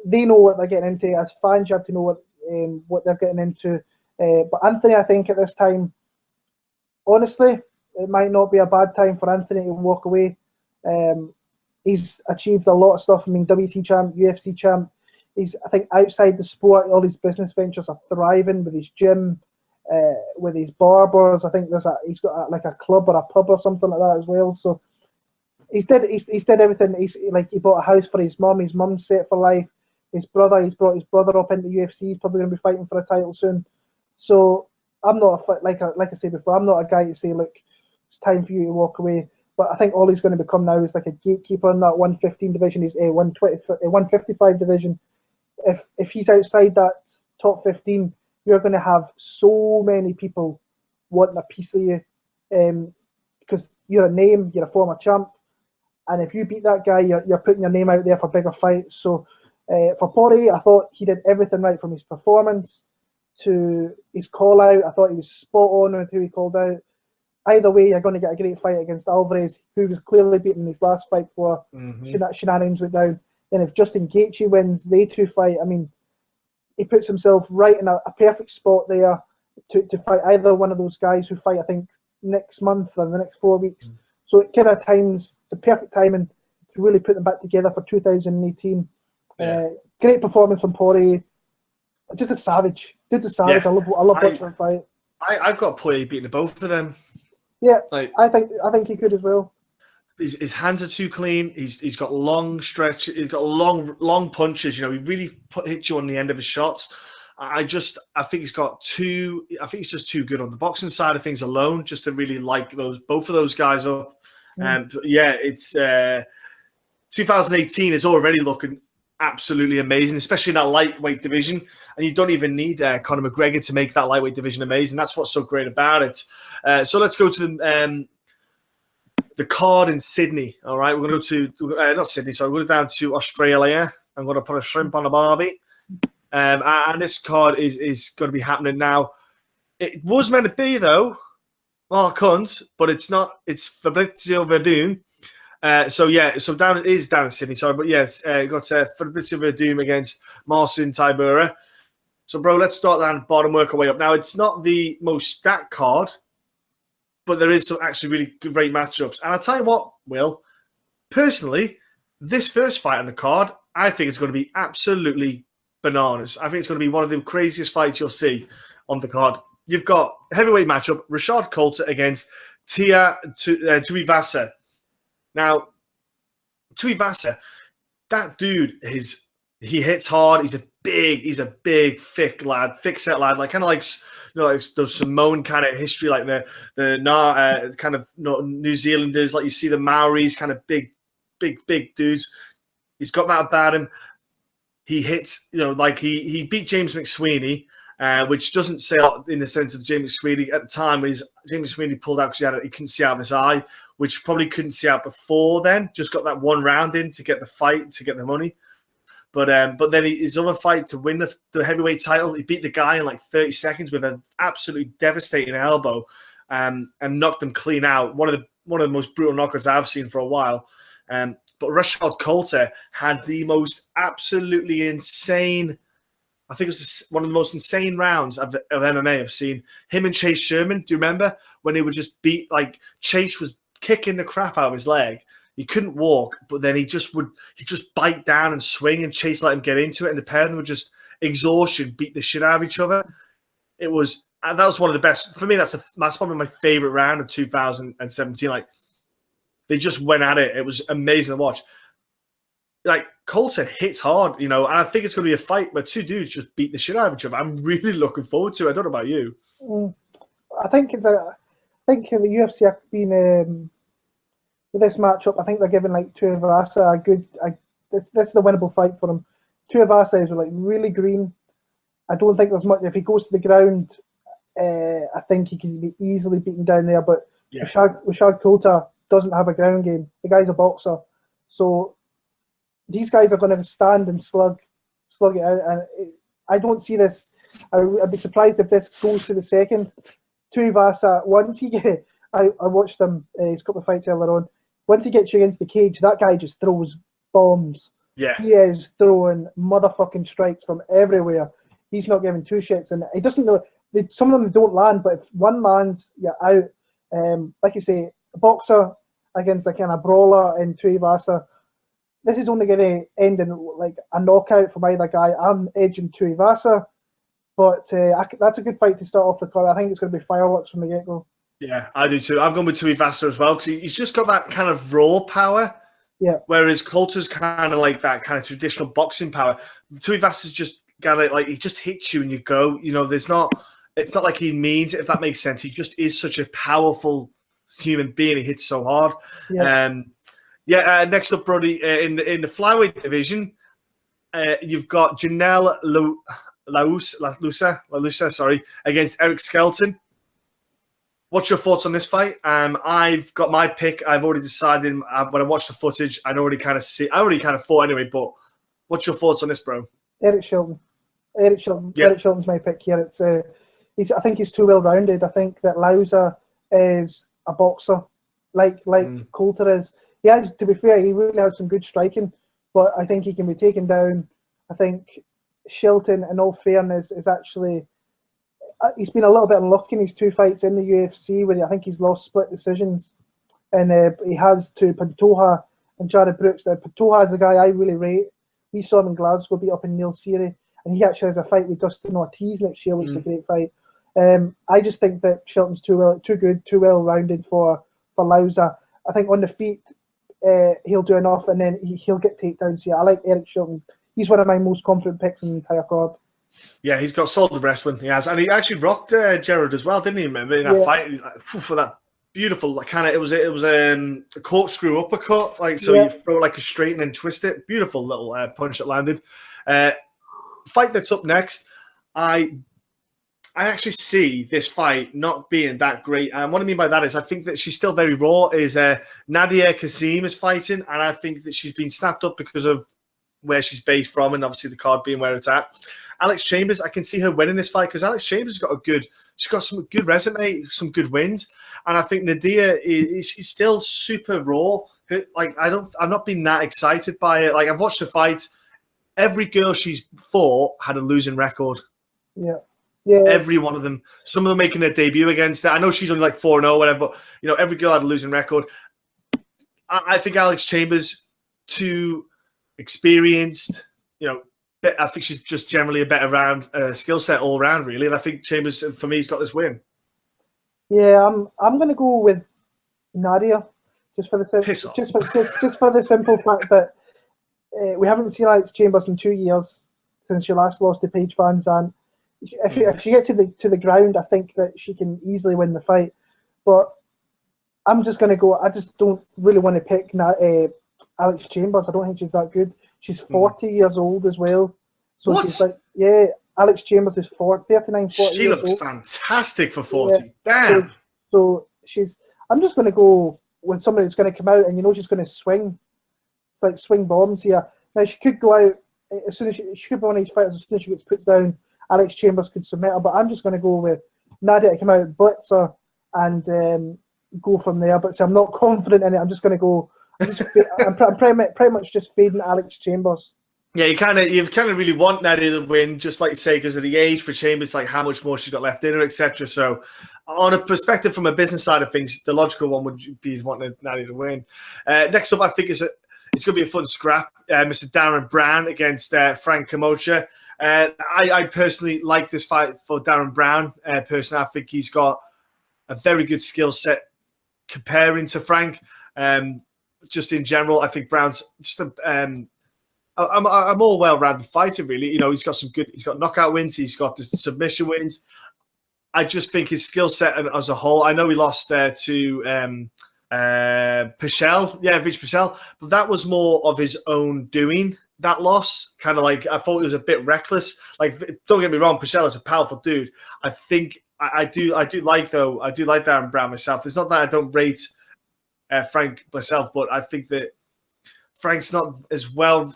[SPEAKER 2] They know what they're getting into. As fans, you have to know what they're getting into. But Anthony, I think at this time, honestly, it might not be a bad time for Anthony to walk away. He's achieved a lot of stuff. I mean, WC champ, UFC champ. He's, I think, outside the sport, all his business ventures are thriving with his gym, with his barbers. I think he's got like a club or a pub or something like that as well. So he's did everything. He bought a house for his mum. His mum's set for life. He's brought his brother up into UFC. He's probably going to be fighting for a title soon. So I'm not like I said before, I'm not a guy to say, look, it's time for you to walk away. But I think all he's going to become now is like a gatekeeper in that 115 division. He's a 155 division. If he's outside that top 15, you're going to have so many people wanting a piece of you, because you're a name, you're a former champ, and if you beat that guy, you're putting your name out there for bigger fights. So for Poirier, I thought he did everything right, from his performance to his call out. I thought he was spot on with who he called out. Either way, you're going to get a great fight against Alvarez, who was clearly beaten in his last fight before shenanigans went down. Then if Justin Gaethje wins, they two fight. I mean, he puts himself right in a perfect spot there to fight either one of those guys who fight, I think, next month or the next 4 weeks. So it kind of times the perfect timing to really put them back together for 2018. Yeah. Great performance from Poirier. Just a savage. Dude's a savage. Yeah. I love watching him fight.
[SPEAKER 1] I've got Poirier beating both of them.
[SPEAKER 2] Yeah, like, I think he could as well.
[SPEAKER 1] His hands are too clean. He's got long stretch. He's got long punches. You know, he really hits you on the end of his shots. I think he's got too. I think he's just too good on the boxing side of things alone, just to really like both of those guys up. And yeah, it's 2018 is already looking absolutely amazing, especially in that lightweight division. And you don't even need Conor McGregor to make that lightweight division amazing. That's what's so great about it. So let's go to the card in Sydney. All right, we're going to go to not Sydney. So we're going down to Australia. I'm going to put a shrimp on a barbie. And this card is going to be happening now. It was meant to be though, cunt, but it's not. It's Fabrizio Verdun So down in Sydney, sorry, but yes, got Fabricio Werdum against Marcin Tybura. So, bro, let's start down the bottom, work our way up. Now, it's not the most stacked card, but there is some actually really great matchups. And I'll tell you what, Will, personally, this first fight on the card, I think it's going to be absolutely bananas. I think it's going to be one of the craziest fights you'll see on the card. You've got heavyweight matchup, Rashad Coulter against Tuivasa. Now, Tuivasa, that dude he hits hard. He's a big, thick set lad, like kind of like like those Samoan kind of history, like the kind of New Zealanders, like you see the Maoris, kind of big dudes. He's got that about him. He hits, like he beat James McSweeney, which doesn't say a lot in the sense of James McSweeney at the time when James McSweeney pulled out because he couldn't see out of his eye, which probably couldn't see out before then. Just got that one round in to get the fight, to get the money. But then his other fight to win the heavyweight title, he beat the guy in like 30 seconds with an absolutely devastating elbow, and knocked him clean out. One of the most brutal knockouts I've seen for a while. But Rashad Coulter had the most absolutely insane. I think it was one of the most insane rounds of MMA I've seen. Him and Chase Sherman. Do you remember when he would just beat, like, Chase was kicking the crap out of his leg. He couldn't walk, but then he just bite down and swing, and Chase let him get into it, and the pair of them would just exhaustion beat the shit out of each other. That was one of the best for me. That's probably my favorite round of 2017. Like, they just went at it. It was amazing to watch. Like, Coulter hits hard, and I think it's going to be a fight where two dudes just beat the shit out of each other. I'm really looking forward to it. I don't know about you.
[SPEAKER 2] I think the UFC have been with this matchup. I think they're giving like Tuivasa a good. That's the winnable fight for him. Tuivasa is like really green. I don't think there's much. If he goes to the ground, I think he can be easily beaten down there. But yeah. Rashad Coulter doesn't have a ground game. The guy's a boxer, so these guys are going to stand and slug it out. And I don't see this. I'd be surprised if this goes to the second. Tuivasa, once he get, I watched him. He's got the fights earlier on. Once he gets you into the cage, that guy just throws bombs.
[SPEAKER 1] Yeah,
[SPEAKER 2] he is throwing motherfucking strikes from everywhere. He's not giving two shits, and he doesn't know. Some of them don't land, but if one lands, you're out. Like you say, a boxer against a kind of brawler in Tuivasa. This is only going to end in like a knockout from either guy. I'm edging Tuivasa, but that's a good fight to start off the card. I think it's going to be fireworks from the get-go.
[SPEAKER 1] Yeah, I do too. I'm going with Tuivasa as well because he's just got that kind of raw power.
[SPEAKER 2] Yeah.
[SPEAKER 1] Whereas Coulter's kind of like that kind of traditional boxing power. Tuivasa's just got it, like he just hits you and you go. It's not like he means it, if that makes sense. He just is such a powerful human being. He hits so hard. Yeah. Next up, Brody, in the flyweight division, you've got Janelle LaLusa, against Eric Skelton. What's your thoughts on this fight? I've got my pick. I've already decided when I watched the footage. I already kind of thought anyway. But what's your thoughts on this, bro?
[SPEAKER 2] Eric Shelton. Yeah. Eric Shelton's my pick here. It's I think he's too well rounded. I think that Lausa is a boxer, like Coulter is. He has, to be fair, he really has some good striking, but I think he can be taken down. I think Shelton, in all fairness, is actually. He's been a little bit unlucky in his two fights in the UFC where I think he's lost split decisions. And he has to Pantoja and Jared Brooks. Now, Pantoja is a guy I really rate. We saw him in Glasgow beat up in Neil Seary. And he actually has a fight with Dustin Ortiz next year, which is a great fight. I just think that Shelton's too good, too well-rounded for Lausa. I think on the feet, he'll do enough and then he'll get takedowns. Yeah, I like Eric Shelton. He's one of my most confident picks in the entire card.
[SPEAKER 1] Yeah, he's got solid wrestling. He has, and he actually rocked Jared as well, didn't he? Remember in that fight, for that beautiful, like kind of, it was a corkscrew uppercut, like so you throw like a straight and then twist it. Beautiful little punch that landed. Fight that's up next, I actually see this fight not being that great, and what I mean by that is I think that she's still very raw. Is Nadia Kassem is fighting, and I think that she's been snapped up because of where she's based from, and obviously the card being where it's at. Alex Chambers, I can see her winning this fight because Alex Chambers has got some good resume, some good wins, and I think Nadia she's still super raw. like I'm not being that excited by it. Like I've watched the fights. Every girl she's fought had a losing record.
[SPEAKER 2] Yeah.
[SPEAKER 1] Every one of them. Some of them making their debut against her. I know she's only like 4-0, whatever, but you know, every girl had a losing record. I think Alex Chambers too experienced. You know, I think she's just generally a better round skill set all round, really. And I think Chambers, for me, has got this win.
[SPEAKER 2] Yeah, I'm going to go with Nadia, just for the simple fact that we haven't seen Alex Chambers in 2 years since she last lost to Paige Van Zandt. If she gets to the ground, I think that she can easily win the fight. But I'm just going to go. I just don't really want to pick Alex Chambers. I don't think she's that good. She's 40 years old as well. So
[SPEAKER 1] what?
[SPEAKER 2] She's like, yeah, Alex Chambers is 39, 40
[SPEAKER 1] She
[SPEAKER 2] years
[SPEAKER 1] looks
[SPEAKER 2] old.
[SPEAKER 1] fantastic for 40. Yeah. Damn.
[SPEAKER 2] So I'm just going to go with somebody that's going to come out and you know she's going to swing. It's like swing bombs here. Now she could go out as soon as she could be one of these fighters as soon as she gets put down. Alex Chambers could submit her, but I'm just going to go with Nadia to come out, blitz her, and go from there. But so I'm not confident in it. I'm just going to go. I'm pretty much just fading Alex Chambers.
[SPEAKER 1] Yeah, you kind of really want Nadia to win, just like you say, because of the age for Chambers, like how much more she's got left in her, etc. So, on a perspective from a business side of things, the logical one would be wanting Nadia to win. Next up, I think it's going to be a fun scrap. Mr. Darren Brown against Frank Camacho. I personally like this fight for Darren Brown. Personally, I think he's got a very good skill set comparing to Frank. Just in general, I think Brown's just a more well-rounded fighter, really. You know, he's got knockout wins, he's got the submission wins. I just think his skill set as a whole. I know he lost to Pichel, Vince Pichel, but that was more of his own doing. That loss, kind of like, I thought it was a bit reckless. Like, don't get me wrong, Pichel is a powerful dude. I think I do like Darren Brown myself. It's not that I don't rate Frank myself, but I think that Frank's not as well,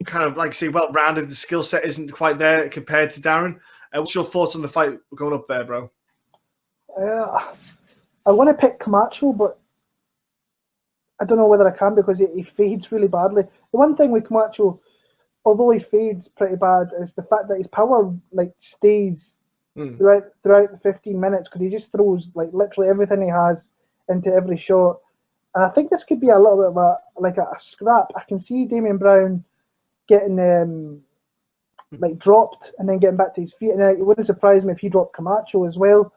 [SPEAKER 1] kind of like say well-rounded. The skill set isn't quite there compared to Darren. What's your thoughts on the fight going up there, bro?
[SPEAKER 2] I want to pick Camacho, but I don't know whether I can because he fades really badly. The one thing with Camacho, although he fades pretty bad, is the fact that his power like stays throughout the 15 minutes because he just throws like literally everything he has into every shot. And I think this could be a little bit of a scrap. I can see Damian Brown getting like dropped and then getting back to his feet, and it wouldn't surprise me if he dropped Camacho as well.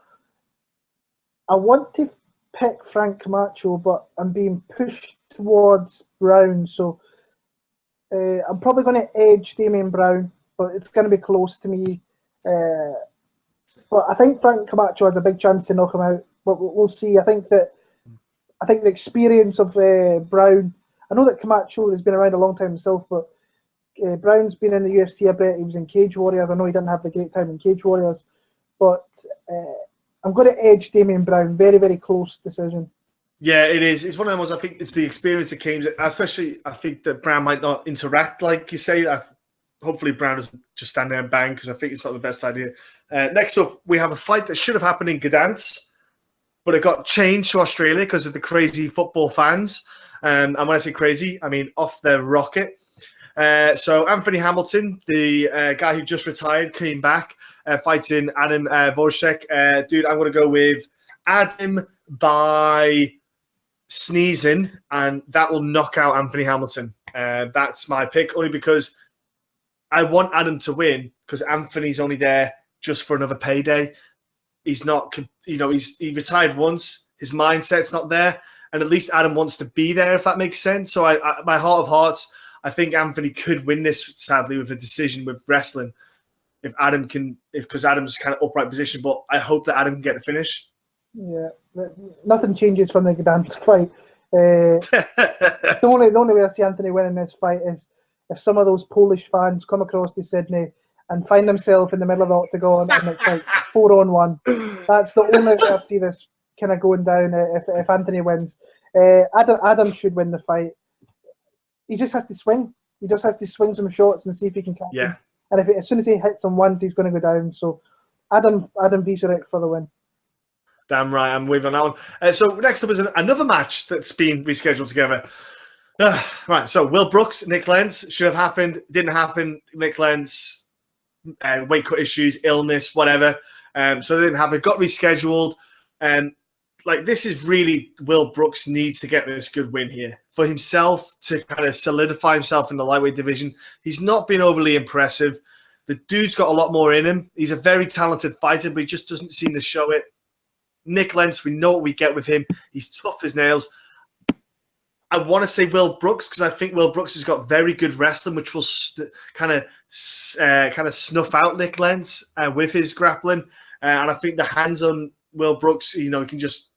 [SPEAKER 2] I want to pick Frank Camacho, but I'm being pushed towards Brown, so I'm probably going to edge Damian Brown, but it's going to be close to me. But I think Frank Camacho has a big chance to knock him out, but we'll see. I think the experience of Brown. I know that Camacho has been around a long time himself, but Brown's been in the UFC a bit. He was in Cage Warriors. I know he didn't have the great time in Cage Warriors, but I'm going to edge Damian Brown. Very, very close decision.
[SPEAKER 1] Yeah, it is. It's one of the ones. I think it's the experience that came. Especially, I think that Brown might not interact like you say. Hopefully, Brown doesn't just stand there and bang because I think it's not the best idea. Next up, we have a fight that should have happened in Gdansk, but it got changed to Australia because of the crazy football fans. And when I say crazy, I mean off their rocket. So Anthony Hamilton, the guy who just retired, came back, fighting Adam Wojcik. Dude, I'm going to go with Adam by sneezing, and that will knock out Anthony Hamilton. That's my pick, only because I want Adam to win, because Anthony's only there just for another payday. He's not, he retired once. His mindset's not there, and at least Adam wants to be there, if that makes sense. So my heart of hearts, I think Anthony could win this, sadly, with a decision with wrestling. Because Adam's kind of upright position, but I hope that Adam can get the finish.
[SPEAKER 2] Yeah, nothing changes from the Gdansk fight. The only way I see Anthony winning this fight is if some of those Polish fans come across to Sydney and find themselves in the middle of the octagon and it's like 4-on-1. That's the only way I see this kind of going down if Anthony wins. Adam should win the fight. He just has to swing. He just has to swing some shots and see if he can catch him. And as soon as he hits them once, he's going to go down. So Adam Wojcik for the win.
[SPEAKER 1] Damn right, I'm with on that one. So next up is another match that's been rescheduled together. Right, so Will Brooks, Nick Lentz, should have happened, didn't happen. Nick Lentz, weight cut issues, illness, whatever. So it didn't happen. Got rescheduled. Like, this is really, Will Brooks needs to get this good win here for himself to kind of solidify himself in the lightweight division. He's not been overly impressive. The dude's got a lot more in him. He's a very talented fighter, but he just doesn't seem to show it. Nick Lentz, we know what we get with him. He's tough as nails. I want to say Will Brooks because I think Will Brooks has got very good wrestling, which will kind of snuff out Nick Lentz with his grappling. And I think the hands on Will Brooks, he can just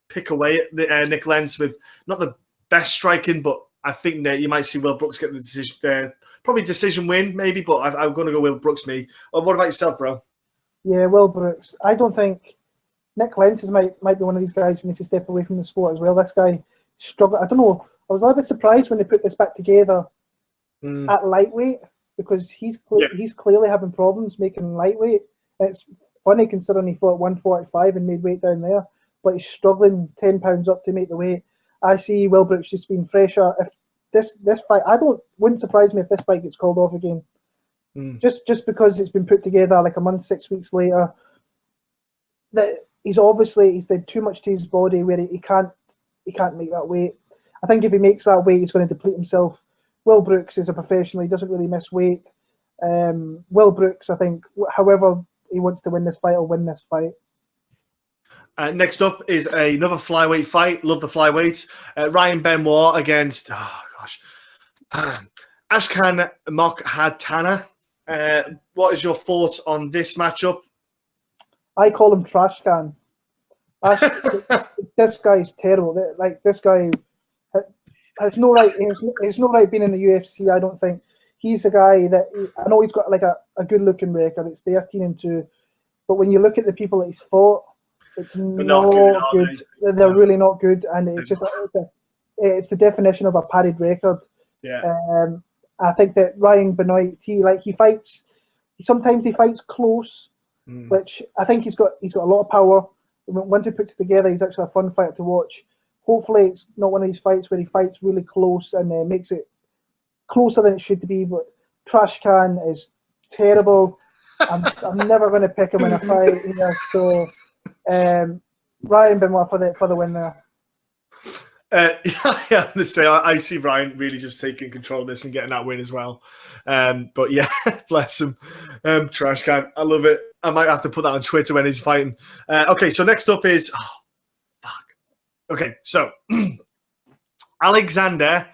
[SPEAKER 1] pick away at Nick Lentz with not the best striking, but I think that you might see Will Brooks get the decision, probably decision win, maybe. But I'm going to go Will Brooks, me. What about yourself, bro?
[SPEAKER 2] Yeah, Will Brooks. I don't think Nick Lentz might be one of these guys who needs to step away from the sport as well. This guy struggled. I don't know. I was a little bit surprised when they put this back together at lightweight because he's clearly having problems making lightweight. And it's funny considering he fought 145 and made weight down there, but he's struggling 10 pounds up to make the weight. I see Will Brooks just being fresher. If this fight, wouldn't surprise me if this fight gets called off again. Just because it's been put together like a month, 6 weeks later. That he's did too much to his body where he can't make that weight. I think if he makes that weight, he's going to deplete himself. Will Brooks is a professional. He doesn't really miss weight. Will Brooks, I think, however he wants to win this fight, will win this fight.
[SPEAKER 1] Next up is another flyweight fight. Love the flyweights. Ryan Benoit against, Ashkan Mokhadtana. What is your thoughts on this matchup?
[SPEAKER 2] I call him Trash Can. This guy's terrible. Like, this guy has no right. He's no right being in the UFC. I don't think he's a guy that I know he's got like a good looking record. It's 13-2, but when you look at the people that he's fought, it's not good. They're really not good, and it's just it's the definition of a padded record.
[SPEAKER 1] Yeah.
[SPEAKER 2] I think that Ryan Benoit, he fights. Sometimes he fights close, which I think he's got a lot of power. Once he puts it together, he's actually a fun fighter to watch. Hopefully, it's not one of these fights where he fights really close and makes it closer than it should be. But Trash Can is terrible. I'm never going to pick him in a fight either. So, Ryan Benoit for the win there.
[SPEAKER 1] I see Ryan really just taking control of this and getting that win as well. But yeah, bless him. Trash Can, I love it. I might have to put that on Twitter when he's fighting. Okay, so next up is okay, so Alexander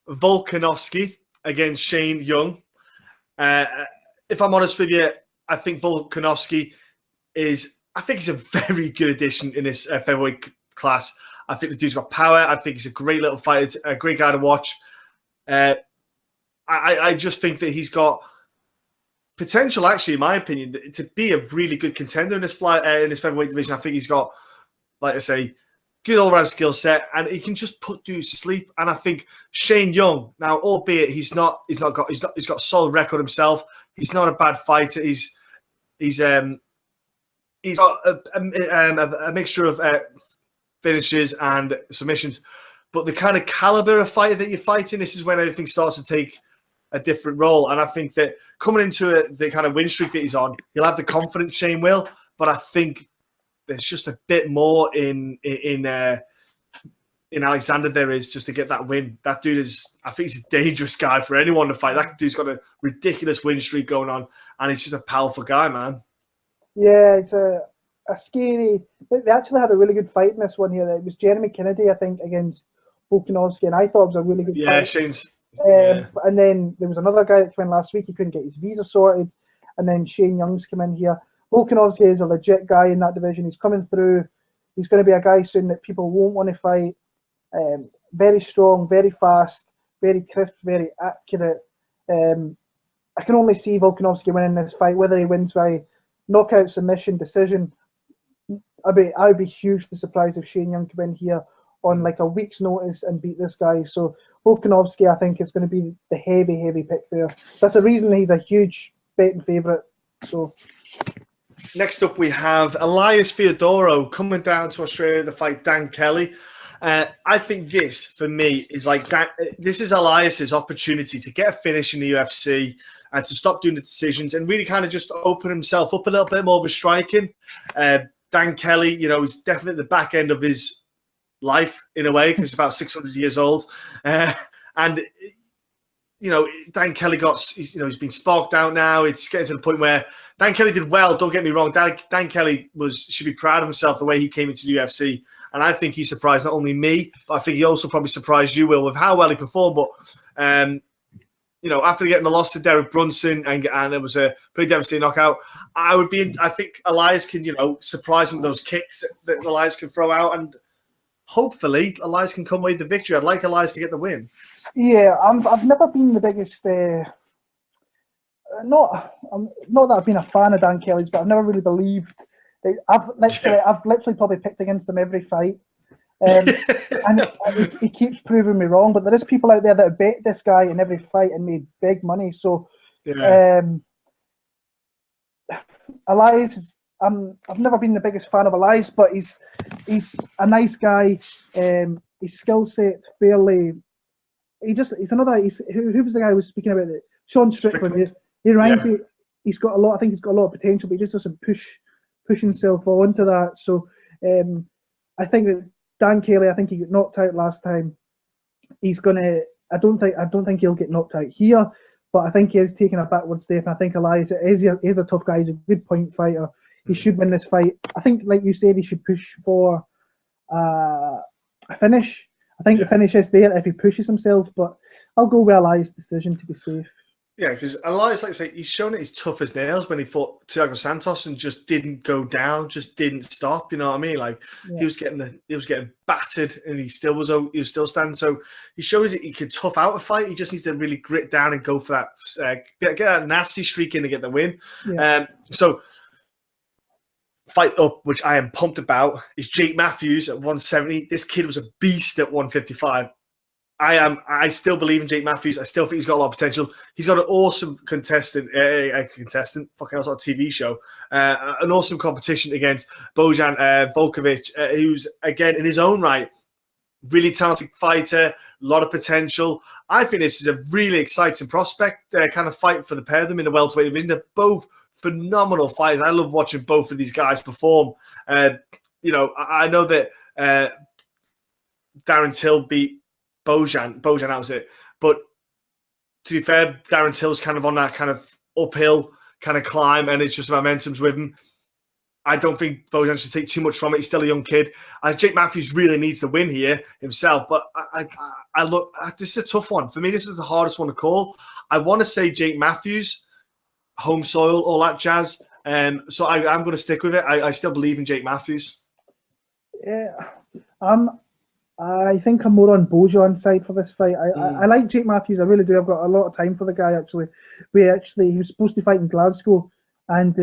[SPEAKER 1] Volkanovski against Shane Young. If I'm honest with you, I think Volkanovski he's a very good addition in this featherweight class. I think the dude's got power. I think he's a great little fighter, a great guy to watch. I just think that he's got potential, actually, in my opinion, to be a really good contender in this featherweight division. I think he's got, like I say, good all-round skill set, and he can just put dudes to sleep. And I think Shane Young, now, albeit he's got a solid record himself. He's not a bad fighter. He's got a mixture of finishes and submissions, but the kind of caliber of fighter that you're fighting, this is when everything starts to take a different role. And I think that coming into the kind of win streak that he's on, he'll have the confidence Shane will, but I think there's just a bit more in Alexander there is just to get that win. That dude I think he's a dangerous guy for anyone to fight. That dude's got a ridiculous win streak going on, and he's just a powerful guy, man.
[SPEAKER 2] Yeah, it's a scary. They actually had a really good fight in this one here. It was Jeremy Kennedy, I think, against Volkanovski, and I thought it was a really good fight.
[SPEAKER 1] Shane's.
[SPEAKER 2] And then there was another guy that came in last week. He couldn't get his visa sorted, and then Shane Young's come in here. Volkanovski is a legit guy in that division. He's coming through. He's going to be a guy soon that people won't want to fight. Very strong, very fast, very crisp, very accurate. I can only see Volkanovski winning this fight. Whether he wins by knockout, submission, decision, I would be hugely surprised if Shane Young came in here on like a week's notice and beat this guy. So Volkanovski, I think, is going to be the heavy pick there. That's the reason he's a huge betting favourite. So
[SPEAKER 1] Next up, we have Elias Theodoro coming down to Australia to fight Dan Kelly. I think this, for me, is like this is Elias's opportunity to get a finish in the UFC and to stop doing the decisions and really kind of just open himself up a little bit more with striking. Dan Kelly, you know, is definitely at the back end of his life in a way because he's about 600 years old. And, you know, Dan Kelly he's been sparked out now. It's getting to the point where Dan Kelly did well. Don't get me wrong. Dan Kelly should be proud of himself the way he came into the UFC. And I think he surprised not only me, but I think he also probably surprised you, Will, with how well he performed. But, you know, after getting the loss to Derek Brunson and it was a pretty devastating knockout, I think Elias can, you know, surprise him with those kicks that Elias can throw out. And hopefully Elias can come away with the victory. I'd like Elias to get the win.
[SPEAKER 2] Yeah, I've never been the biggest... not that I've been a fan of Dan Kelly's, but I've never really believed... I've literally probably picked against him every fight, and he keeps proving me wrong. But there is people out there that have bet this guy in every fight and made big money. So, Elias, I've never been the biggest fan of Elias, but he's a nice guy. His skill set fairly. Who was the guy who was speaking about it? Sean Strickland. He reminds me. He's got a lot. I think he's got a lot of potential, but he just doesn't push himself onto that. So I think that Dan Kelly, I think he got knocked out last time. He's gonna. I don't think he'll get knocked out here, but I think he is taking a backward step. And I think Elias is a tough guy. He's a good point fighter. He should win this fight. I think, like you said, he should push for a finish. I think the finish is there if he pushes himself, but I'll go with Elias' decision to be safe.
[SPEAKER 1] Yeah, because Elias, like I say, he's shown it he's tough as nails when he fought Thiago Santos and just didn't go down, just didn't stop. You know what I mean? Like he was getting battered, and he was still standing. So he shows that he can tough out a fight. He just needs to really grit down and go for that, get that nasty streak in to get the win. Yeah. So fight up, which I am pumped about, is Jake Matthews at 170. This kid was a beast at 155. I still believe in Jake Matthews. I still think he's got a lot of potential. He's got an awesome contestant. Fucking else on a TV show. An awesome competition against Bojan Volkovic, who's, again, in his own right, really talented fighter, a lot of potential. I think this is a really exciting prospect kind of fight for the pair of them in the welterweight division. They're both phenomenal fighters. I love watching both of these guys perform. You know, I know that Darren Till beat Bojan, that was it. But to be fair, Darren Till's kind of on that kind of uphill kind of climb, and it's just momentum's with him. I don't think Bojan should take too much from it. He's still a young kid. Jake Matthews really needs to win here himself, but I look, this is a tough one. For me, this is the hardest one to call. I want to say Jake Matthews, home soil, all that jazz. So I'm going to stick with it. I still believe in Jake Matthews.
[SPEAKER 2] Yeah, I think I'm more on Bojan's side for this fight. I like Jake Matthews. I really do. I've got a lot of time for the guy, actually. He was supposed to fight in Glasgow, and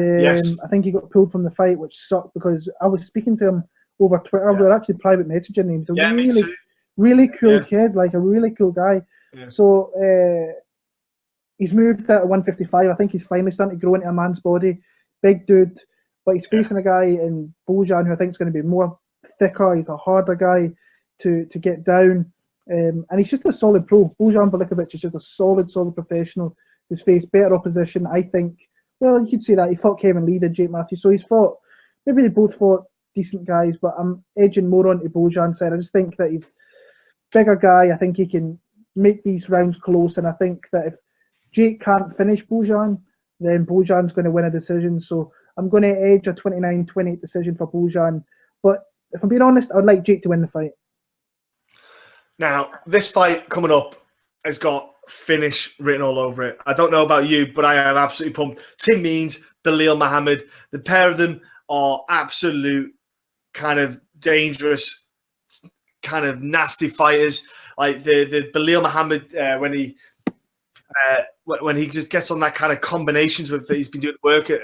[SPEAKER 2] I think he got pulled from the fight, which sucked because I was speaking to him over Twitter. We were actually private messaging him. He's a really cool kid, like a really cool guy. Yeah. So he's moved at 155. I think he's finally starting to grow into a man's body. Big dude, but he's facing a guy in Bojan who I think is going to be more thicker. He's a harder guy to get down, and he's just a solid pro. Bojan Volkovic is just a solid professional who's faced better opposition. I think, well, you could say that he fought Kevin Lee and Jake Matthews, so maybe they both fought decent guys, but I'm edging more onto Bojan's side. I just think that he's a bigger guy. I think he can make these rounds close, and I think that if Jake can't finish Bojan, then Bojan's going to win a decision. So I'm going to edge a 29-28 decision for Bojan. But if I'm being honest, I'd like Jake to win the fight.
[SPEAKER 1] Now, this fight coming up has got finish written all over it. I don't know about you, but I am absolutely pumped. Tim Means, Belal Muhammad, the pair of them are absolute kind of dangerous, kind of nasty fighters. Like the Belal Muhammad, when he just gets on that kind of combinations with, he's been doing work at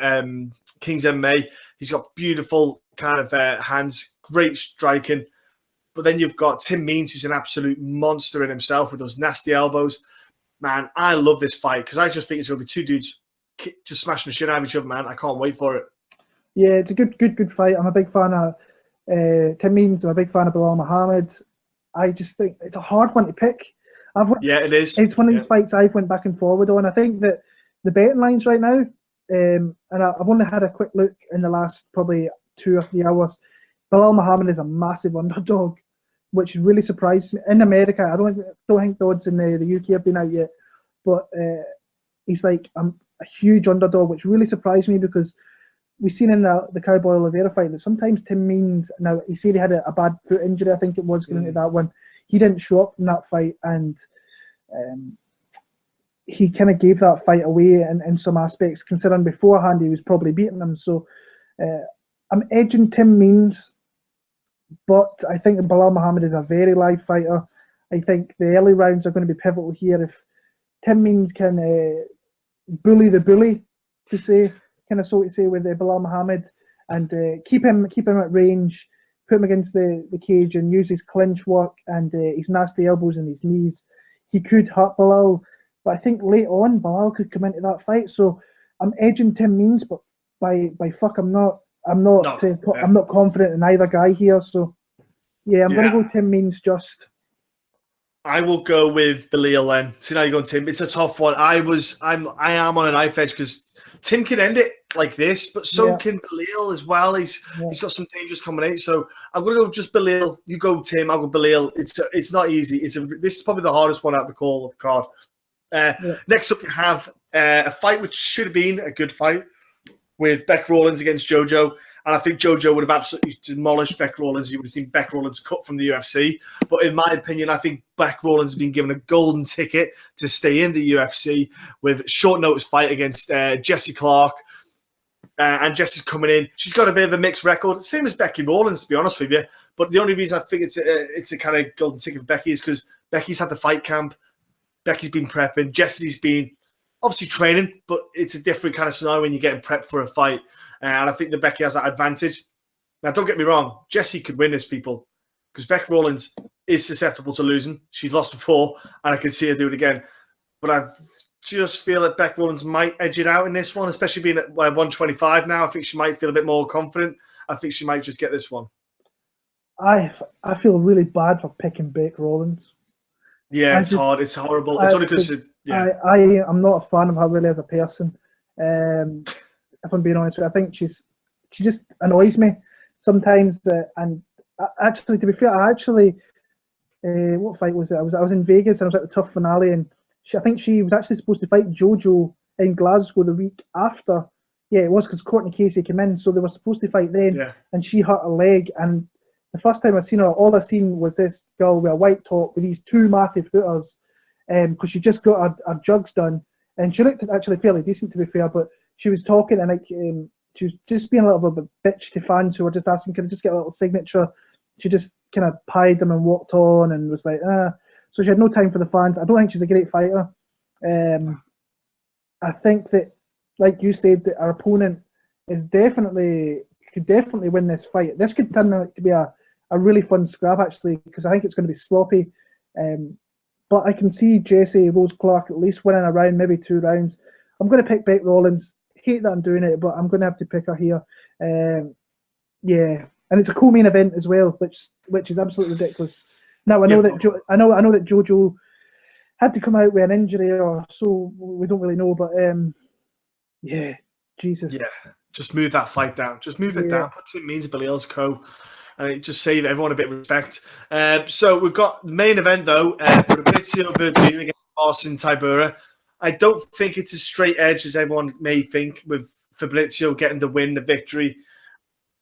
[SPEAKER 1] King's MMA. He's got beautiful kind of hands, great striking. But then you've got Tim Means, who's an absolute monster in himself with those nasty elbows. Man, I love this fight because I just think it's going to be two dudes just smashing the shit out of each other, man. I can't wait for it.
[SPEAKER 2] Yeah, it's a good fight. I'm a big fan of Tim Means. I'm a big fan of Bilal Muhammad. I just think it's a hard one to pick.
[SPEAKER 1] Yeah, it is.
[SPEAKER 2] It's one of
[SPEAKER 1] Yeah.
[SPEAKER 2] these fights I've went back and forward on. I think that the betting lines right now, and I've only had a quick look in the last probably 2 or 3 hours. Bilal Muhammad is a massive underdog, which really surprised me. In America, I don't think the odds in the UK have been out yet, but he's like a huge underdog, which really surprised me because we've seen in the Cowboy Oliveira fight that sometimes Tim Means, now he said he had a bad foot injury, I think it was, going into that one. He didn't show up in that fight, and he kind of gave that fight away in some aspects, considering beforehand he was probably beating him. So I'm edging Tim Means, but I think Bilal Muhammad is a very live fighter. I think the early rounds are going to be pivotal here. If Tim Means can bully the bully, to say, kind of so to say, with Bilal Muhammad, and keep him at range, put him against the cage and use his clinch work and his nasty elbows and his knees, he could hurt Bilal. But I think late on, Bilal could come into that fight. So I'm edging Tim Means, but by fuck, I'm not confident in either guy here. So yeah, I'm going to go Tim Means just.
[SPEAKER 1] I will go with Bilal then. See, now you're going Tim. It's a tough one. I am on a knife edge because Tim can end it like this, but so can Bilal as well. He's got some dangerous combination. So I'm going to go just Bilal. You go Tim. I'll go Bilal. It's not easy. This is probably the hardest one out of the card. Next up, you have a fight which should have been a good fight with Bec Rawlings against Jojo. And I think Jojo would have absolutely demolished Bec Rawlings. You would have seen Bec Rawlings cut from the UFC. But in my opinion, I think Bec Rawlings has been given a golden ticket to stay in the UFC with short notice fight against Jessie Clark. And Jessie's coming in. She's got a bit of a mixed record, same as Becky Rawlings, to be honest with you. But the only reason I think it's a kind of golden ticket for Becky is because Becky's had the fight camp. Becky's been prepping. Jessie's been obviously training, but it's a different kind of scenario when you're getting prepped for a fight. And I think that Becky has that advantage. Now, don't get me wrong. Jessie could win this, people, because Bec Rawlings is susceptible to losing. She's lost before, and I can see her do it again. But I just feel that Bec Rawlings might edge it out in this one, especially being at 125 now. I think she might feel a bit more confident. I think she might just get this one.
[SPEAKER 2] I feel really bad for picking Bec Rawlings.
[SPEAKER 1] Yeah, it's hard. It's horrible. It's only because
[SPEAKER 2] I'm not a fan of her really as a person. If I'm being honest with you, I think she just annoys me sometimes. And actually, to be fair, what fight was it? I was in Vegas and I was at the tough finale, and I think she was actually supposed to fight Jojo in Glasgow the week after. Yeah, it was because Courtney Casey came in, so they were supposed to fight then, and she hurt her leg. And the first time I seen her, all I seen was this girl with a white top with these two massive footers, because she just got her jugs done, and she looked actually fairly decent, to be fair, but she was talking and she was just being a little bit of a bitch to fans who were just asking, can I just get a little signature? She just kind of pied them and walked on and was like, So she had no time for the fans. I don't think she's a great fighter. I think that, like you said, that our opponent could definitely win this fight. This could turn out to be a really fun scrap, actually, because I think it's going to be sloppy. But I can see Jessie Rose Clark at least winning a round, maybe 2 rounds. I'm going to pick Bec Rawlings. Hate that I'm doing it, but I'm going to have to pick her here. And it's a co-main event as well, which is absolutely ridiculous. Now I know that I know that Jojo had to come out with an injury, or so we don't really know. But Jesus. Yeah,
[SPEAKER 1] just move that fight down. Just move it down. Put Tim Means Bilal's co, and it just save everyone a bit of respect. So we've got the main event though for the Fabrizio Werdum against Marcin Tybura. I don't think it's as straight edge as everyone may think, with Fabrizio getting the win, the victory.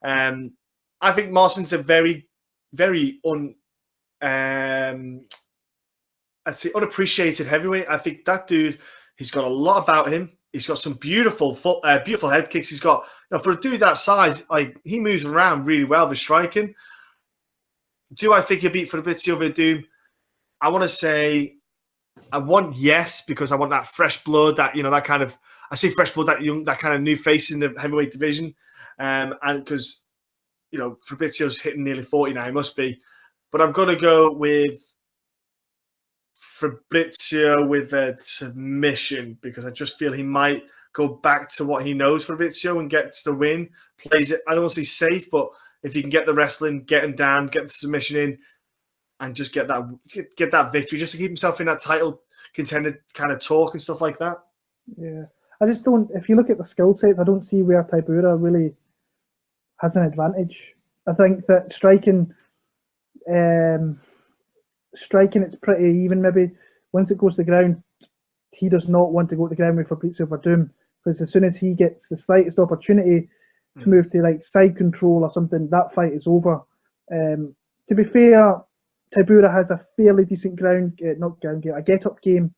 [SPEAKER 1] I think Marcin's a very, very unappreciated heavyweight. I think that dude, he's got a lot about him. He's got some beautiful head kicks. He's got, for a dude that size, like, he moves around really well with striking. Do I think he'll beat Fabrizio Werdum? I want to say, I want yes, because I want that fresh blood, that, that kind of, I say fresh blood, that kind of new face in the heavyweight division. And because, Fabrizio's hitting nearly 40 now, he must be. But I'm going to go with Fabrizio with a submission, because I just feel he might go back to what he knows for Fabrizio and gets the win, plays it, I don't want to say safe, but if he can get the wrestling, get him down, get the submission in, and just get that victory, just to keep himself in that title contender kind of talk and stuff like that.
[SPEAKER 2] Yeah. I just don't, if you look at the skill sets, I don't see where Tybura really has an advantage. I think that striking, it's pretty even. Maybe once it goes to the ground, he does not want to go to the ground with Fabrizio Werdum, because as soon as he gets the slightest opportunity to move to like side control or something, that fight is over. To be fair, Tybura has a fairly decent a get-up game,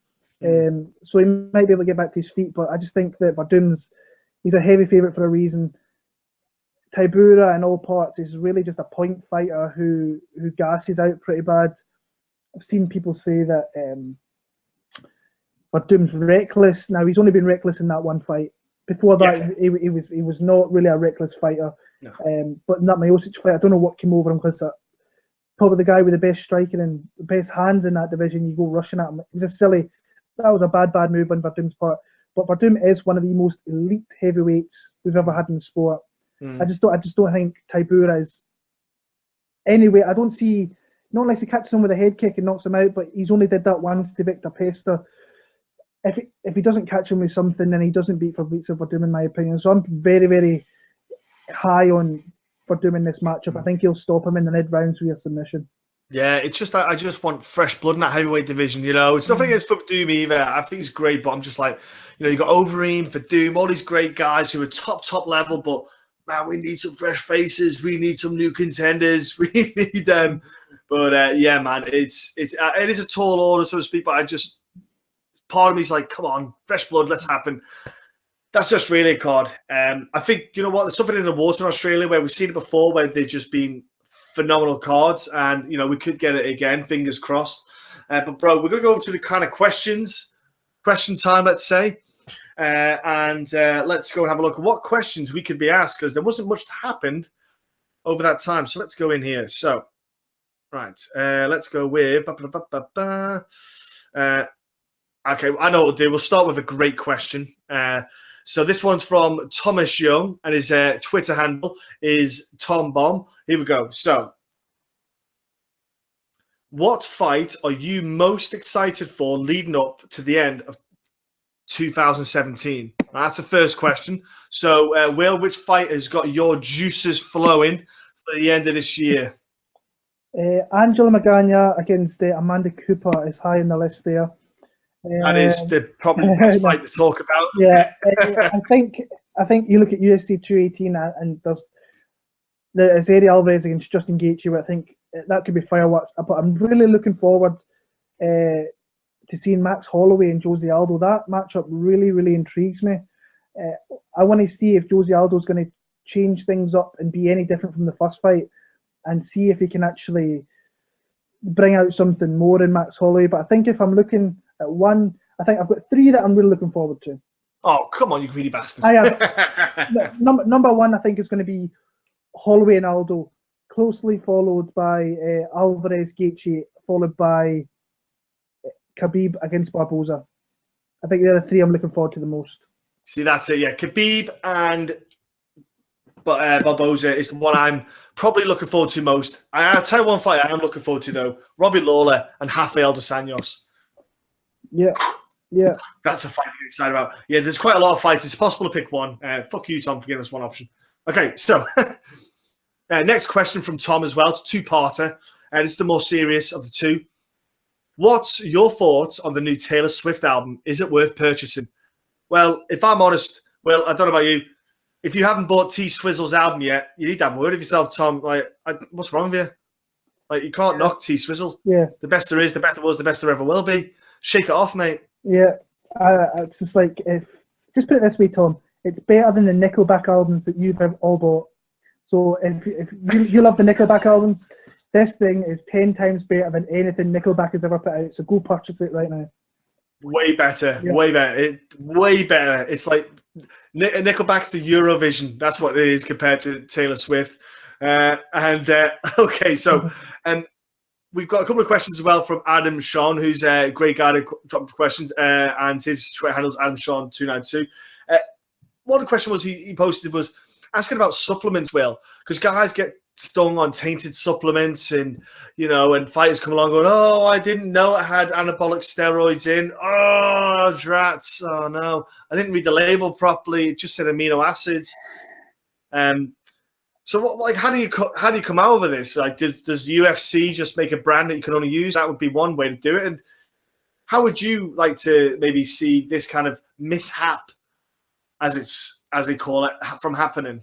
[SPEAKER 2] so he might be able to get back to his feet. But I just think that he's a heavy favourite for a reason. Tybura, in all parts, is really just a point fighter who gasses out pretty bad. I've seen people say that Werdum's reckless. Now, he's only been reckless in that one fight. Before that, he was not really a reckless fighter. No. But in that Miocic fight, I don't know what came over him, because probably the guy with the best striking and the best hands in that division, you go rushing at him. It was just silly. That was a bad move on Werdum's part. But Werdum is one of the most elite heavyweights we've ever had in the sport. I just don't think Tybura is. Anyway, I don't see, not unless he catches him with a head kick and knocks him out, but he's only did that once to Victor Pesta. If he doesn't catch him with something, then he doesn't beat Fabrizio Werdum, in my opinion. So I'm very, very high on Werdum in this matchup. I think he'll stop him in the mid rounds with a submission.
[SPEAKER 1] Yeah, it's just I just want fresh blood in that heavyweight division. You know, it's nothing against Werdum either. I think he's great, but I'm just like, you know, you got Overeem, Werdum, all these great guys who are top level, but man, we need some fresh faces. We need some new contenders. We need them. But yeah, man, it is a tall order, so to speak. But part of me is like, come on, fresh blood, let's happen. That's just really a card. I think, you know what, there's something in the water in Australia where we've seen it before, where they've just been phenomenal cards, and you know we could get it again. Fingers crossed. But bro, we're gonna go over to the kind of question time, let's say. Let's go and have a look at what questions we could be asked, because there wasn't much that happened over that time. So let's go in here. So, right, let's go with. Okay, I know what we'll do. We'll start with a great question. So this one's from Thomas Young, and his Twitter handle is Tom Bomb. Here we go. So, what fight are you most excited for leading up to the end of 2017? That's the first question. So, Will, which fight has got your juices flowing for the end of this year?
[SPEAKER 2] Angela Magana against Amanda Cooper is high on the list there.
[SPEAKER 1] That is the probably the best fight to talk about.
[SPEAKER 2] Yeah, I think you look at UFC 218 and there's Eddie Alvarez against Justin Gaethje, where I think that could be fireworks. But I'm really looking forward to seeing Max Holloway and Jose Aldo. That matchup really, really intrigues me. I want to see if Jose Aldo is going to change things up and be any different from the first fight, and see if he can actually bring out something more in Max Holloway. But I think if I'm looking at one, I think I've got three that I'm really looking forward to.
[SPEAKER 1] Oh, come on, you greedy bastard.
[SPEAKER 2] I have. Number one, I think, is going to be Holloway and Aldo, closely followed by Alvarez, Gaethje, followed by Khabib against Barboza. I think they're the three I'm looking forward to the most.
[SPEAKER 1] See, that's it, yeah. Khabib and Barboza is the one I'm probably looking forward to most. I'll tell you one fight I am looking forward to, though. Robbie Lawler and Rafael dos Anjos. Yeah. That's a fight to get excited about. Yeah, there's quite a lot of fights. It's possible to pick one. Fuck you, Tom, for giving us one option. Okay, so next question from Tom as well. It's a two-parter. It's the more serious of the two. What's your thoughts on the new Taylor Swift album? Is it worth purchasing? Well, if I'm honest, well, I don't know about you. If you haven't bought T Swizzle's album yet, you need to have a word of yourself, Tom. Like, what's wrong with you? Like, you can't knock T Swizzle. Yeah. The best there is, the best there was, the best there ever will be. Shake it off, mate. Yeah.
[SPEAKER 2] It's just like, just put it this way, Tom. It's better than the Nickelback albums that you've all bought. So if you love the Nickelback albums, this thing is 10 times better than anything Nickelback has ever put out. So go purchase it right now.
[SPEAKER 1] Way better. Yeah. Way better. Way better. It's like Nickelback's the Eurovision. That's what it is compared to Taylor Swift. Okay, so we've got a couple of questions as well from Adam Sean, who's a great guy to drop questions, and his Twitter handle's Adam Sean 292. One question was he posted was asking about supplements, Will, because guys get stung on tainted supplements, and and fighters come along going, "Oh, I didn't know it had anabolic steroids in. Oh, drats! Oh no, I didn't read the label properly. It just said amino acids." So, how do you come out of this? Like, does UFC just make a brand that you can only use? That would be one way to do it. And how would you like to maybe see this kind of mishap, as they call it, from happening?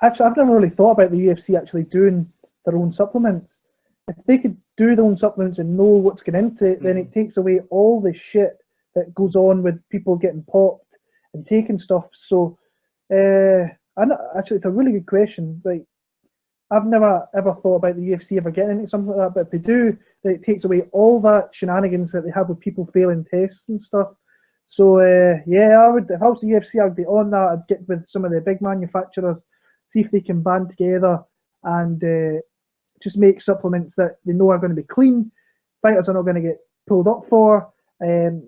[SPEAKER 2] Actually, I've never really thought about the UFC actually doing their own supplements. If they could do their own supplements and know what's going into it, then it takes away all the shit that goes on with people getting popped and taking stuff. So, actually, it's a really good question. Like, I've never ever thought about the UFC ever getting into something like that, but if they do, then it takes away all that shenanigans that they have with people failing tests and stuff. So yeah, I would. If I was the UFC, I'd be on that. I'd get with some of the big manufacturers, see if they can band together and just make supplements that they know are going to be clean. Fighters are not going to get pulled up for.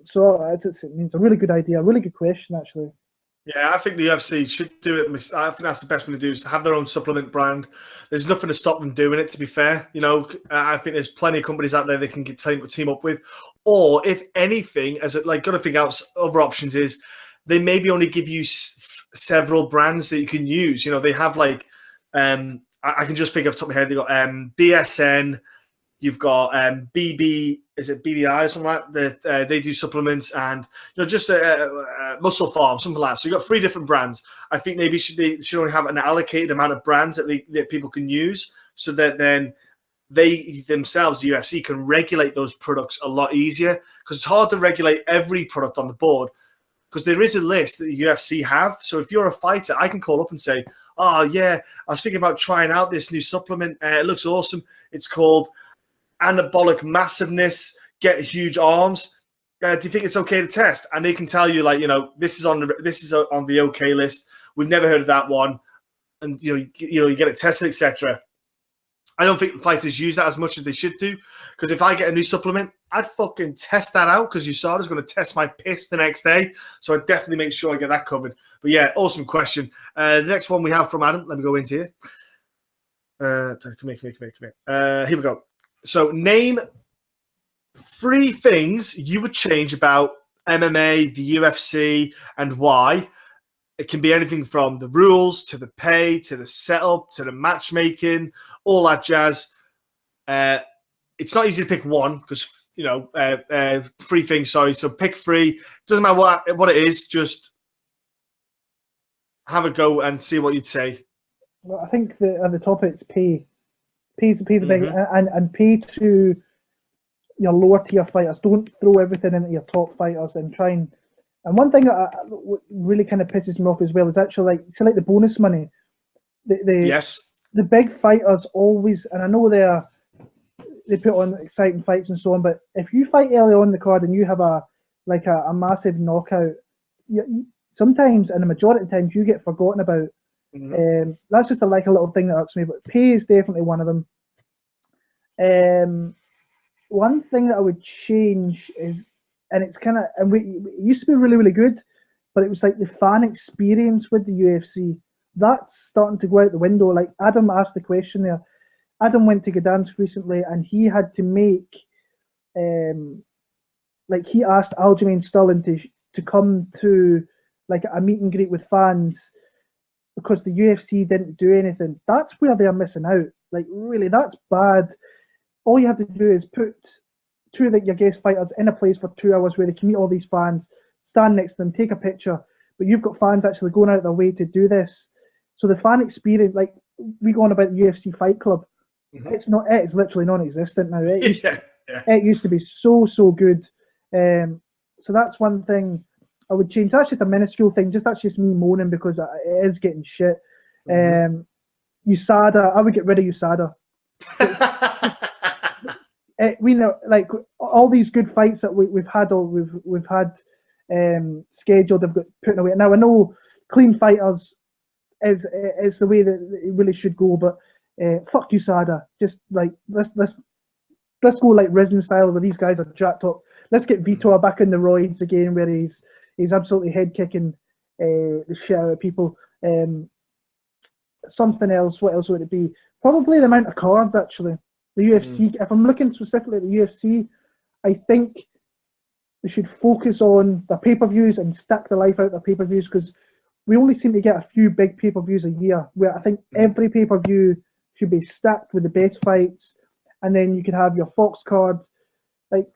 [SPEAKER 2] So it's a really good idea, a really good question actually.
[SPEAKER 1] Yeah, I think the UFC should do it. I think that's the best thing to do, is to have their own supplement brand. There's nothing to stop them doing it, to be fair. I think there's plenty of companies out there they can team up with. Or, if anything, got to figure out other options is they maybe only give you several brands that you can use. They have I can just think off the top of my head, they've got BSN, you've got BB, is it BBI or something like that? They do supplements, and just Muscle Farm, something like that. So you've got 3 different brands. I think maybe they should only have an allocated amount of brands that people can use, so that then they themselves, the UFC, can regulate those products a lot easier, because it's hard to regulate every product on the board, because there is a list that the UFC have. So if you're a fighter, I can call up and say, "Oh yeah, I was thinking about trying out this new supplement. It looks awesome. It's called Anabolic Massiveness, Get Huge Arms. Do you think it's okay to test?" And they can tell you, this is on the okay list. We've never heard of that one, and you get it tested, etc. I don't think fighters use that as much as they should do, because if I get a new supplement, I'd fucking test that out, because USADA's going to test my piss the next day. So I'd definitely make sure I get that covered. But yeah, awesome question. The next one we have from Adam. Let me go into here. Come here. Here we go. So, name 3 things you would change about MMA, the UFC, and why. It can be anything from the rules to the pay to the setup to the matchmaking, all that jazz. It's not easy to pick one, because 3 things. Sorry, so pick 3. Doesn't matter what it is. Just have a go and see what you'd say.
[SPEAKER 2] Well, I think at the top it's pay. Pay the big, and pay to your lower tier fighters. Don't throw everything into your top fighters and try and. And one thing that really kind of pisses me off as well is actually like the bonus money.
[SPEAKER 1] Yes.
[SPEAKER 2] The big fighters always, and I know they put on exciting fights and so on, but if you fight early on the card and you have a massive knockout, sometimes, and the majority of times, you get forgotten about. That's just a little thing that irks me, but pay is definitely one of them. One thing that I would change is, and it's kind of, and it used to be really, really good, but it was like the fan experience with the UFC. That's starting to go out the window. Like Adam asked the question there. Adam went to Gdansk recently, and he had to make, he asked Aljamain Sterling to come to a meet and greet with fans, because the UFC didn't do anything. That's where they're missing out. Really, that's bad. All you have to do is put 2 of your guest fighters in a place for 2 hours where they can meet all these fans, stand next to them, take a picture, but you've got fans actually going out of their way to do this. So the fan experience, we go on about the UFC Fight Club, it's literally non-existent now. It used to be so good. So that's one thing I would change. That's just a minuscule thing. That's just me moaning, because it is getting shit. USADA, I would get rid of USADA. We know, all these good fights that we've had, or we've had scheduled, they've got put away. Now I know clean fighters is the way that it really should go, but fuck USADA. Just let's let's go like Risen style where these guys are jacked up. Let's get Vitor back in the roids again, where he's absolutely head kicking the shit out of people. Something else. What else would it be? Probably the amount of cards. Actually, the UFC. If I'm looking specifically at the UFC, I think they should focus on the pay-per-views and stack the life out of pay-per-views, because we only seem to get a few big pay-per-views a year, where I think every pay-per-view should be stacked with the best fights, and then you could have your Fox card, like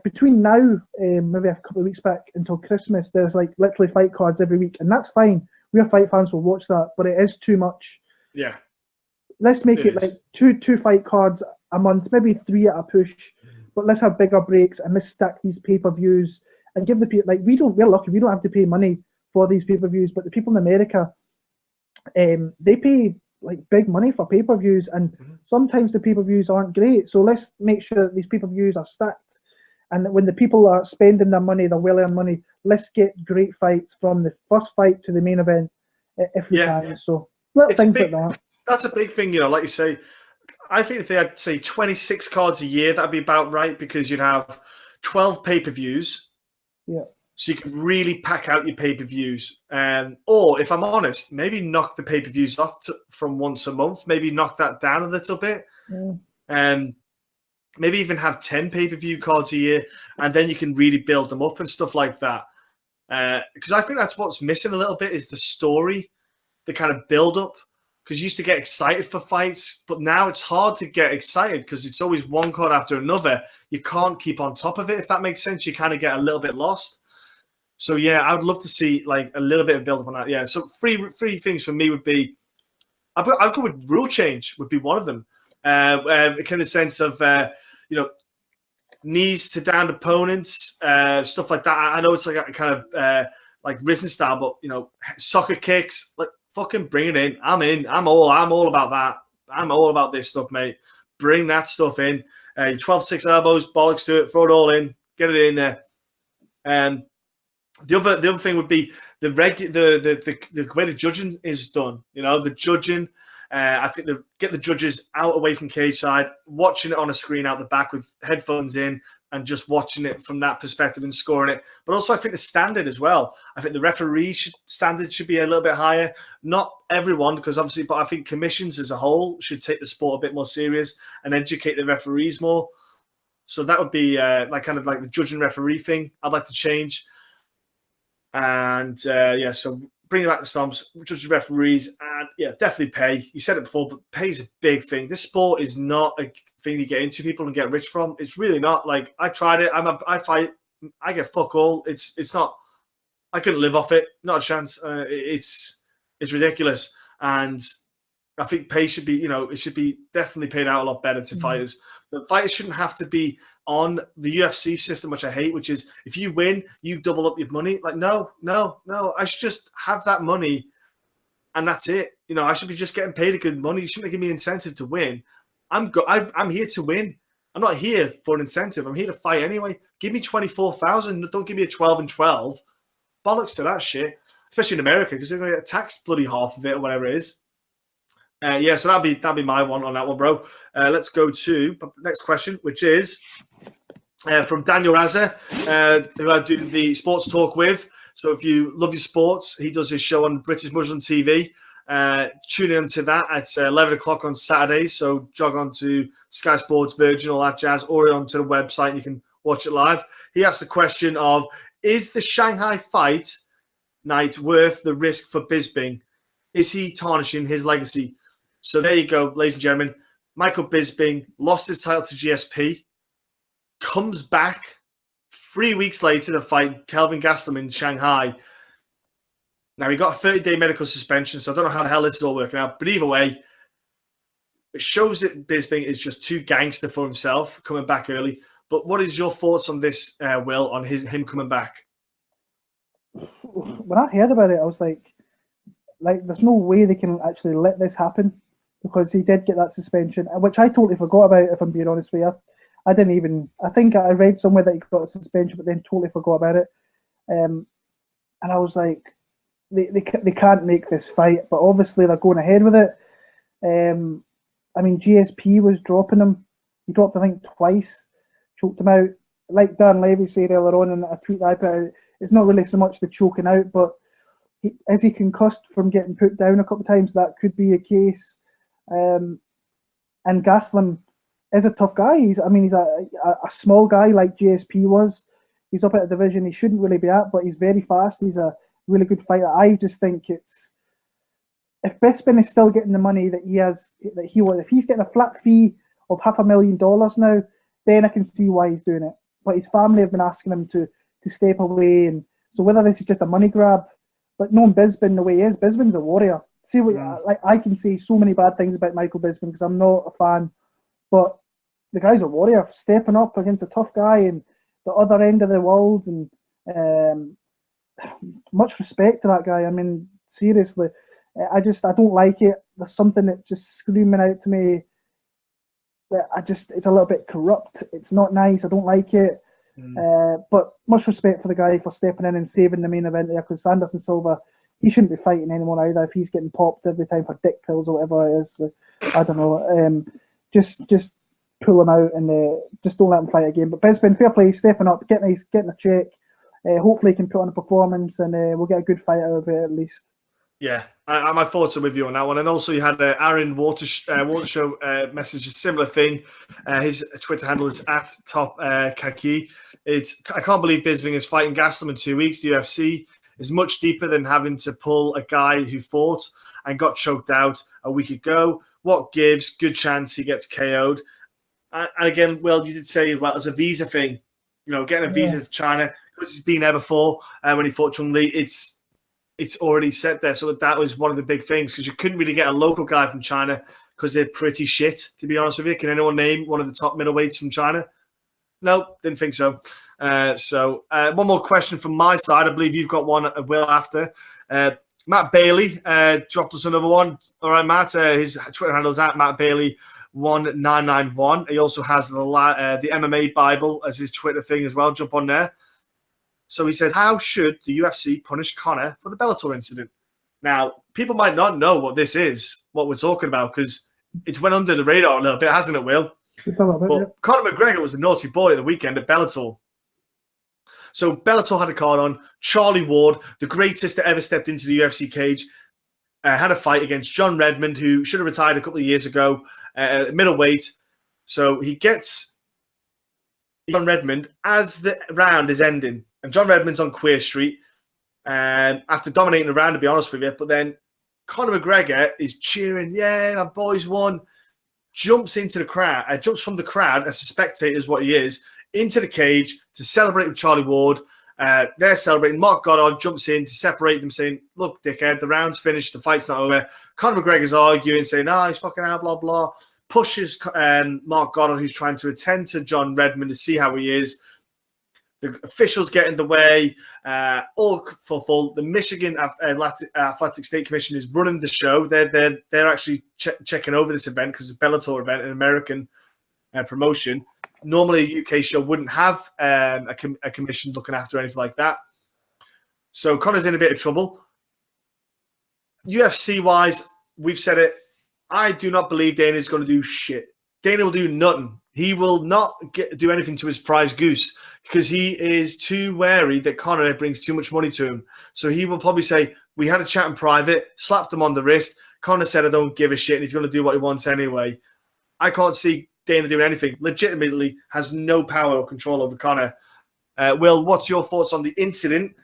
[SPEAKER 2] between now, maybe a couple of weeks back until Christmas, there's like literally fight cards every week, and that's fine. We are fight fans will watch that, but it is too much.
[SPEAKER 1] Yeah.
[SPEAKER 2] Let's make it like two fight cards a month, maybe 3 at a push, but let's have bigger breaks and let's stack these pay-per-views and give the people, like, we're lucky, we don't have to pay money for these pay-per-views, but the people in America, they pay like big money for pay-per-views, and sometimes the pay-per-views aren't great. So let's make sure that these pay-per-views are stacked, and that when the people are spending their money, their well-earned money, let's get great fights from the first fight to the main event if we can. So little things like that.
[SPEAKER 1] That's a big thing, you know, like you say. I think if they had, say, 26 cards a year, that'd be about right, because you'd have 12 pay-per-views.
[SPEAKER 2] Yeah.
[SPEAKER 1] So you can really pack out your pay-per-views. Or, if I'm honest, maybe knock the pay-per-views off from once a month. Maybe knock that down a little bit. Maybe even have 10 pay-per-view cards a year, and then you can really build them up and stuff like that. Because I think that's what's missing a little bit, is the story, the kind of build-up. Because you used to get excited for fights, but now it's hard to get excited because it's always one card after another. You can't keep on top of it, if that makes sense. You kind of get a little bit lost. So, yeah, I would love to see like a little bit of build-up on that. Yeah, so three things for me would be, I'd go with rule change would be one of them. Kind of sense of, you know, knees to downed opponents, stuff like that. I know it's like a kind of like Risen style, but, you know, soccer kicks, like, fucking bring it in. I'm in. I'm all about that. I'm all about this stuff, mate. Bring that stuff in. 12-6 elbows, bollocks to it. Throw it all in. Get it in there. The other thing would be the way the judging is done. You know, the judging. I think get the judges out away from cage side, watching it on a screen out the back with headphones in, and just watching it from that perspective and scoring it. But also, I think the standard as well. I think the referee standard should be a little bit higher. Not everyone, because obviously, but I think commissions as a whole should take the sport a bit more serious and educate the referees more. So that would be like kind of like the judge and referee thing I'd like to change. And yeah, so bring back the stomps, judge and referees, and yeah, definitely pay. You said it before, but pay is a big thing. This sport is not a thing you get into people and get rich from. It's really not. Like, I tried it. I fight. I get fuck all. It's not. I couldn't live off it. Not a chance. It's ridiculous. And I think pay should be, you know, it should be definitely paid out a lot better to fighters. The fighters shouldn't have to be on the UFC system, which I hate, which is if you win, you double up your money. Like, no. I should just have that money and that's it. You know, I should be just getting paid a good money. You shouldn't give me incentive to win. I'm here to win. I'm not here for an incentive. I'm here to fight anyway. Give me 24,000. Don't give me a 12 and 12. Bollocks to that shit, especially in America, because they're going to get taxed bloody half of it or whatever it is. Yeah, so that'd be my one on that one, bro. Let's go to the next question, which is from Daniel Raza, who I do the sports talk with. So if you love your sports, he does his show on British Muslim TV. Tune in to that at 11 o'clock on Saturdays. So jog on to Sky Sports, Virgin, all that jazz, or onto the website and you can watch it live. He asked the question of, is the Shanghai fight night worth the risk for Bisping? Is he tarnishing his legacy? So there you go, ladies and gentlemen. Michael Bisping lost his title to GSP, comes back 3 weeks later to fight Kelvin Gastelum in Shanghai. Now, he got a 30-day medical suspension, so I don't know how the hell this is all working out. But either way, it shows that Bisping is just too gangster for himself, coming back early. But what is your thoughts on this, Will, on him coming back?
[SPEAKER 2] When I heard about it, I was like, there's no way they can actually let this happen, because he did get that suspension, which I totally forgot about, if I'm being honest with you. I think I read somewhere that he got a suspension, but then totally forgot about it. And I was like, they can't make this fight, but obviously they're going ahead with it. I mean, GSP was dropping him He dropped, I think, twice, choked him out. Like Dan Levy said earlier on in a tweet that I put out, it's not really so much the choking out, but is he concussed from getting put down a couple of times? That could be a case. And Gastelum is a tough guy. He's a small guy like GSP was. He's up at a division he shouldn't really be at, but he's very fast. He's a really good fighter. I just think it's, if Bisping is still getting the money that he has, that he was, if he's getting a flat fee of $500,000 now, then I can see why he's doing it. But his family have been asking him to step away, and so whether this is just a money grab, but knowing Bisping the way he is, Bisping's a warrior. See what like I can say so many bad things about Michael Bisping because I'm not a fan, but the guy's a warrior, stepping up against a tough guy and the other end of the world, and much respect to that guy. I mean, seriously, I don't like it. There's something that's just screaming out to me that it's a little bit corrupt. It's not nice. I don't like it. But much respect for the guy for stepping in and saving the main event there, because Anderson Silva, he shouldn't be fighting anyone either if he's getting popped every time for dick pills or whatever it is. So, I don't know. Just pull him out and just don't let him fight again. But Bisping, fair play, stepping up, getting a check. Hopefully he can put on a performance and we'll get a good fight out of it at least.
[SPEAKER 1] Yeah, my thoughts are with you on that one. And also you had Aaron Watershow message a similar thing. His Twitter handle is @TopKaki. I can't believe Bisping is fighting Gastelum in 2 weeks. The UFC is much deeper than having to pull a guy who fought and got choked out a week ago. What gives? Good chance he gets KO'd. And again, Will, you did say, well, it's a visa thing. Getting a visa for China, because he's been there before when he fought Chung Lee. It's already set there. So that was one of the big things, because you couldn't really get a local guy from China because they're pretty shit, to be honest with you. Can anyone name one of the top middleweights from China? No, didn't think so. One more question from my side. I believe you've got one, Will, after. Matt Bailey dropped us another one. All right, Matt. His Twitter handle is @MattBailey1991. He also has the MMA Bible as his Twitter thing as well. Jump on there. So he said, how should the UFC punish Conor for the Bellator incident? Now, people might not know what this is, what we're talking about, because it's went under the radar a little bit, hasn't it, Will?
[SPEAKER 2] It's a little bit, yeah.
[SPEAKER 1] Conor McGregor was a naughty boy at the weekend at Bellator. So Bellator had a card on. Charlie Ward, the greatest that ever stepped into the UFC cage, had a fight against John Redmond, who should have retired a couple of years ago, middleweight. So he gets John Redmond as the round is ending. And John Redmond's on Queer Street after dominating the round, to be honest with you. But then Conor McGregor is cheering, yeah, my boys won. Jumps into the crowd, jumps from the crowd as a spectator is what he is, into the cage to celebrate with Charlie Ward. They're celebrating. Mark Goddard jumps in to separate them, saying, look, dickhead, the round's finished, the fight's not over. Conor McGregor's arguing, saying, he's fucking out, blah, blah. Pushes Mark Goddard, who's trying to attend to John Redmond to see how he is. The officials get in the way, all for full. The Michigan Athletic State Commission is running the show. They're actually checking over this event because it's a Bellator event, an American promotion. Normally, a UK show wouldn't have a commission looking after anything like that. So Conor's in a bit of trouble. UFC-wise, we've said it. I do not believe Dana's going to do shit. Dana will do nothing. He will not do anything to his prize goose because he is too wary that Conor brings too much money to him. So he will probably say, we had a chat in private, slapped him on the wrist. Conor said, I don't give a shit, and he's going to do what he wants anyway. I can't see Dana doing anything. Legitimately has no power or control over Conor. Will, what's your thoughts on the incident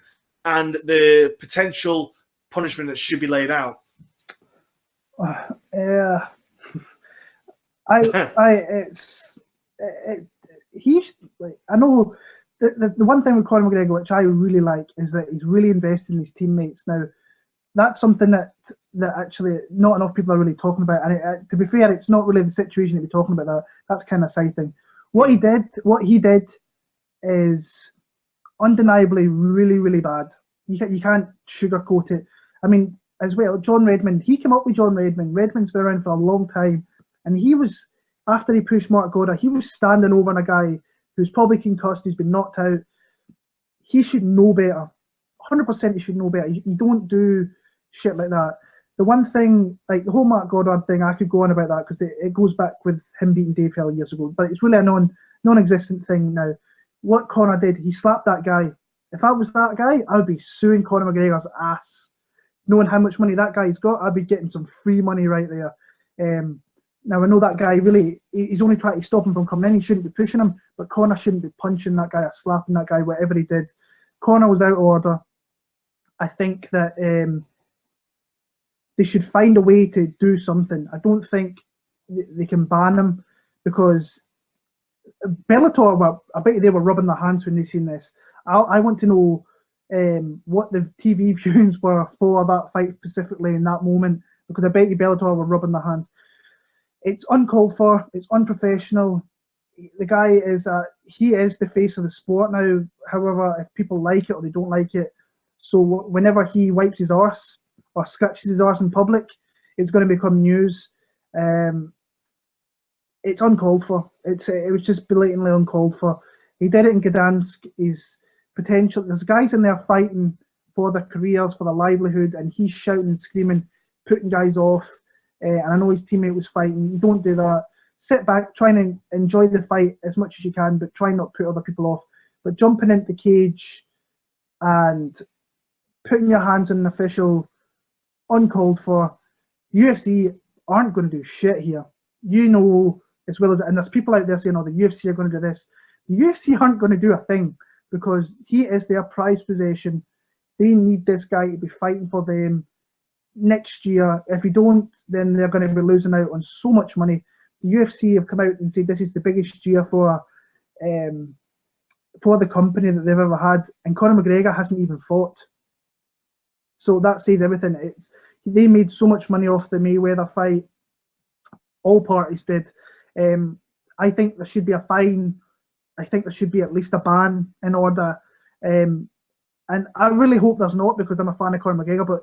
[SPEAKER 1] and the potential punishment that should be laid out?
[SPEAKER 2] Yeah. I know the one thing with Conor McGregor, which I really like, is that he's really invested in his teammates. Now, that's something that actually not enough people are really talking about. And to be fair, it's not really the situation to be talking about that. That's kind of side thing. What he did is undeniably really, really bad. You can't sugarcoat it. I mean, as well, John Redmond, he came up with John Redmond. Redmond's been around for a long time. And he was, after he pushed Mark Goddard, he was standing over on a guy who's probably concussed, he's been knocked out. He should know better. 100% he should know better. You don't do shit like that. the one thing, like the whole Mark Goddard thing, I could go on about that because it goes back with him beating Dave Hill years ago, but it's really a non-existent thing now. What Conor did, he slapped that guy. If I was that guy, I would be suing Conor McGregor's ass. Knowing how much money that guy's got, I'd be getting some free money right there. Now, I know that guy really, he's only trying to stop him from coming in. He shouldn't be pushing him, but Conor shouldn't be punching that guy or slapping that guy, whatever he did. Conor was out of order. I think that they should find a way to do something. I don't think they can ban him because Bellator, I bet they were rubbing their hands when they seen this. I want to know what the TV viewings were for that fight specifically in that moment, because I bet you Bellator were rubbing their hands. It's uncalled for. It's unprofessional. The guy is he is the face of the sport now. However, if people like it or they don't like it, so whenever he wipes his arse or scratches his arse in public, it's going to become news. It's uncalled for. It was just blatantly uncalled for. He did it in Gdansk. He's potential. There's guys in there fighting for their careers, for their livelihood, and he's shouting and screaming, putting guys off. And I know his teammate was fighting. You don't do that. Sit back, try and enjoy the fight as much as you can, but try not to put other people off. But jumping into the cage and putting your hands on an official, uncalled for, UFC aren't going to do shit here. You know as well as, and there's people out there saying, oh, the UFC are going to do this. The UFC aren't going to do a thing because he is their prized possession. They need this guy to be fighting for them next year. If we don't, then they're going to be losing out on so much money. The UFC have come out and said this is the biggest year for the company that they've ever had, and Conor McGregor hasn't even fought. So that says everything. They made so much money off the Mayweather fight. All parties did. I think there should be a fine. I think there should be at least a ban in order. And I really hope there's not, because I'm a fan of Conor McGregor, but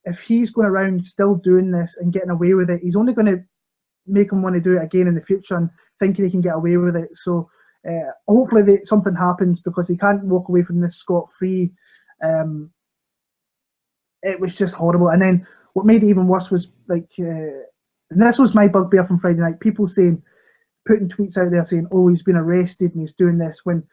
[SPEAKER 2] if he's going around still doing this and getting away with it, he's only going to make him want to do it again in the future and thinking he can get away with it. So hopefully something happens, because he can't walk away from this scot-free. It was just horrible. And then what made it even worse was, like, and this was my bugbear from Friday night, people putting tweets out there saying, oh, he's been arrested and he's doing this, when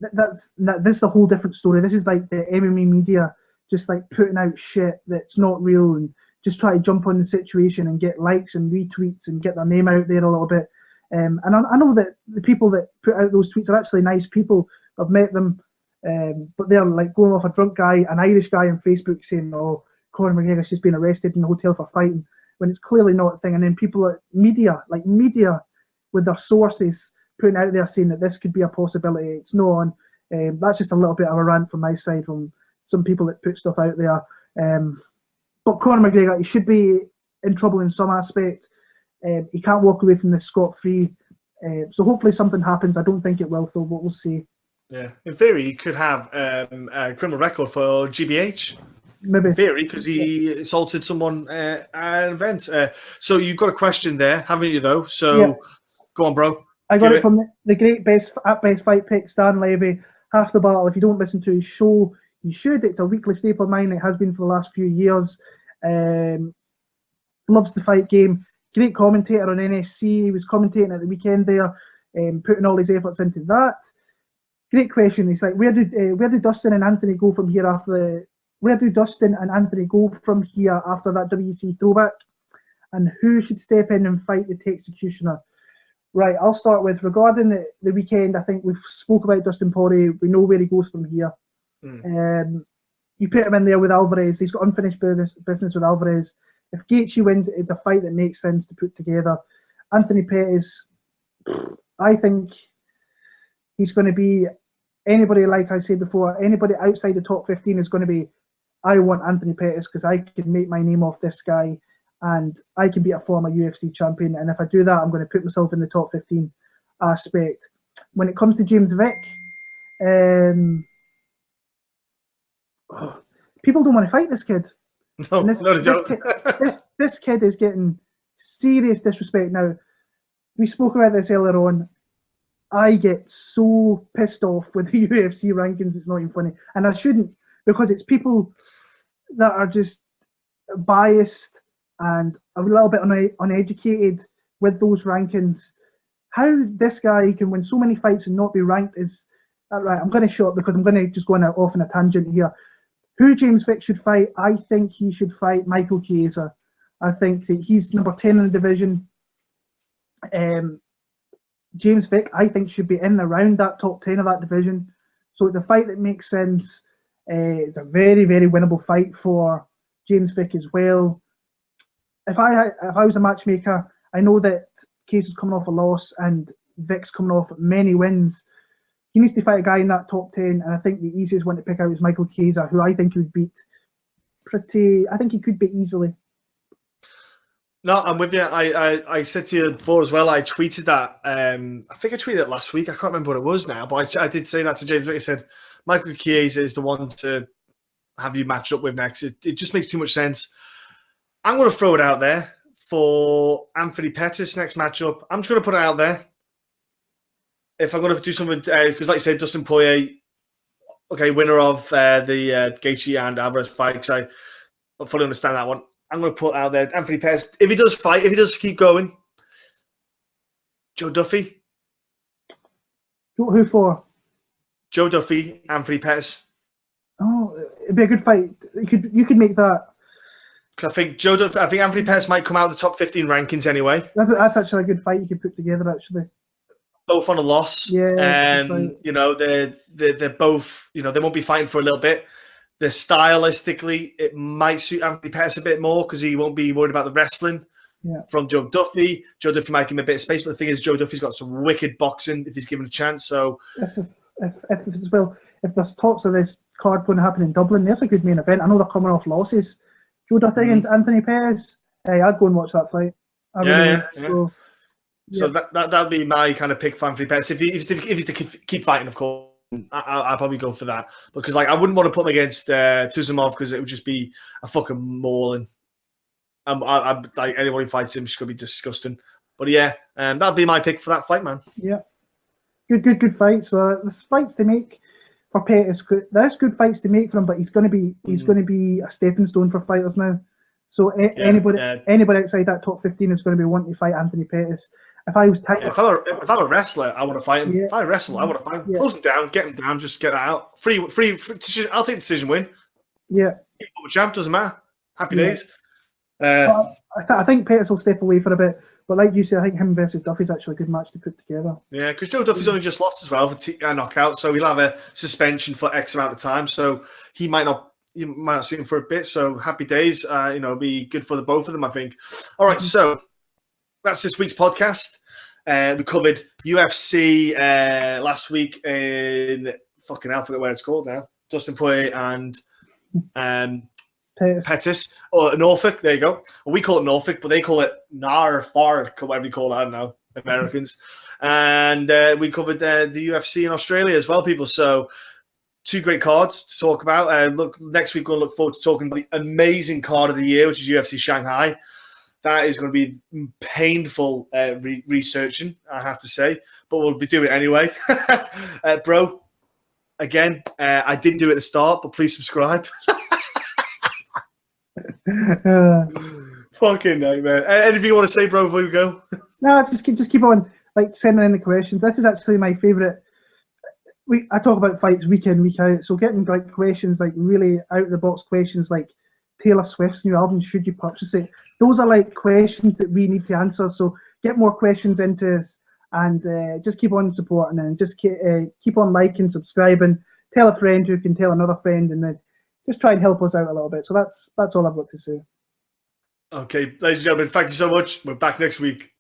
[SPEAKER 2] this is a whole different story. This is like the MMA media just like putting out shit that's not real and just try to jump on the situation and get likes and retweets and get their name out there a little bit. And I know that the people that put out those tweets are actually nice people. I've met them, but they're like going off a drunk guy, an Irish guy on Facebook saying, oh, Conor McGregor's just been arrested in the hotel for fighting, when it's clearly not a thing. And then people at media with their sources putting out there saying that this could be a possibility. It's not. That's just a little bit of a rant from my side from some people that put stuff out there. But Conor McGregor, he should be in trouble in some aspect. He can't walk away from this scot-free. So hopefully something happens. I don't think it will, though, but we'll see.
[SPEAKER 1] Yeah, in theory, he could have a criminal record for GBH.
[SPEAKER 2] Maybe.
[SPEAKER 1] In theory, because he assaulted someone at an event. So you've got a question there, haven't you, though? So yeah. Go on, bro.
[SPEAKER 2] I got it from the great Best Fight Pick, Stan Levy. Half the Battle. If you don't listen to his show, you should. It's a weekly staple of mine. It has been for the last few years. Loves the fight game. Great commentator on NFC. He was commentating at the weekend there, putting all his efforts into that. Great question. He's like, where do Dustin and Anthony go from here after where do Dustin and Anthony go from here after that WC throwback? And who should step in and fight the executioner? Right, I'll start with, regarding the weekend, I think we've spoke about Dustin Poirier. We know where he goes from here. You put him in there with Alvarez. He's got unfinished business with Alvarez. If Gaethje wins, it's a fight that makes sense to put together. Anthony Pettis, I think he's going to be anybody, like I said before, anybody outside the top 15 is going to be, I want Anthony Pettis because I can make my name off this guy and I can be a former UFC champion. And if I do that, I'm going to put myself in the top 15 aspect. When it comes to James Vick, people don't want to fight this kid.
[SPEAKER 1] No,
[SPEAKER 2] this kid is getting serious disrespect. Now, we spoke about this earlier on. I get so pissed off with the UFC rankings, it's not even funny. And I shouldn't, because it's people that are just biased and I'm a little bit uneducated with those rankings. How this guy can win so many fights and not be ranked is right. I'm going to shut up because I'm going to just go off on a tangent here. Who James Vick should fight? I think he should fight Michael Chiesa. I think that he's number 10 in the division. James Vick, I think, should be in and around that top 10 of that division. So it's a fight that makes sense. It's a very, very winnable fight for James Vick as well. If I was a matchmaker, I know that Chiesa's coming off a loss and Vick's coming off many wins. He needs to fight a guy in that top 10, and I think the easiest one to pick out is Michael Chiesa, who I think he would beat I think he could beat easily.
[SPEAKER 1] No, I'm with you. I said to you before as well, I tweeted that. I think I tweeted it last week. I can't remember what it was now, but I did say that to James Vick. I said, Michael Chiesa is the one to have you match up with next. It just makes too much sense. I'm going to throw it out there for Anthony Pettis next matchup. I'm just going to put it out there. If I'm going to do something, because like I said, Dustin Poirier, okay, winner of the Gaethje and Alvarez fight, because I fully understand that one. I'm going to put out there Anthony Pettis. If he does fight, if he does keep going, Joe Duffy.
[SPEAKER 2] Who for?
[SPEAKER 1] Joe Duffy, Anthony Pettis.
[SPEAKER 2] Oh, it'd be a good fight. You could make that.
[SPEAKER 1] Because I think Anthony Pettis might come out of the top 15 rankings anyway.
[SPEAKER 2] That's actually a good fight you could put together, actually.
[SPEAKER 1] Both on a loss.
[SPEAKER 2] Yeah.
[SPEAKER 1] You know, they're both, you know, they won't be fighting for a little bit. They're stylistically, it might suit Anthony Pettis a bit more because he won't be worried about the wrestling from Joe Duffy. Joe Duffy might give him a bit of space, but the thing is, Joe Duffy's got some wicked boxing if he's given a chance. So,
[SPEAKER 2] if there's talks of this card going to happen in Dublin, there's a good main event. I know they're coming off losses. Joe Duffy against Anthony Pettis. Hey, I'd go and watch that fight.
[SPEAKER 1] So that'd be my kind of pick for Anthony Pettis. If he's to keep fighting, of course, I'll probably go for that. Because like I wouldn't want to put him against Tuzumov because it would just be a fucking mauling. Like anyone who fights him is going to be disgusting. But yeah, that'd be my pick for that fight, man.
[SPEAKER 2] Yeah, good fight. So there's fights to make for Pettis. There's good fights to make for him, but he's going to be a stepping stone for fighters now. So anybody outside that top 15 is going to be wanting to fight Anthony Pettis. If I'm a wrestler, I want to fight him. If I wrestle, I want to fight him. Close him down, get him down, just get it out. Free decision. I'll take the decision win. Yeah. Champ doesn't matter. Happy days. I think Pettis will step away for a bit, but like you said, I think him versus Duffy's actually a good match to put together.
[SPEAKER 1] Yeah, because Joe Duffy's only just lost as well for a knockout, so he'll have a suspension for X amount of time. So you might not see him for a bit. So happy days. Be good for the both of them, I think. All right, so that's this week's podcast. We covered UFC last week in fucking hell, I forget where it's called now. Dustin Poirier and Pettis, or Norfolk. There you go. Well, we call it Norfolk, but they call it Narfark, whatever you call it. I don't know, Americans. And we covered the UFC in Australia as well, people. So 2 great cards to talk about. Look, next week we'll look forward to talking about the amazing card of the year, which is UFC Shanghai. That is going to be painful researching, I have to say, but we'll be doing it anyway. Bro, again, I didn't do it at the start, but please subscribe. Fucking nightmare. Anything you want to say, bro, before we go?
[SPEAKER 2] No, just keep on sending in the questions. This is actually my favourite. I talk about fights week in, week out, so getting questions, really out of the box questions like Taylor Swift's new album, should you purchase it? Those are questions that we need to answer. So get more questions into us and just keep on supporting and just keep on liking, subscribing, tell a friend who can tell another friend, and then just try and help us out a little bit. So that's all I've got to say.
[SPEAKER 1] Okay, ladies and gentlemen, thank you so much. We're back next week.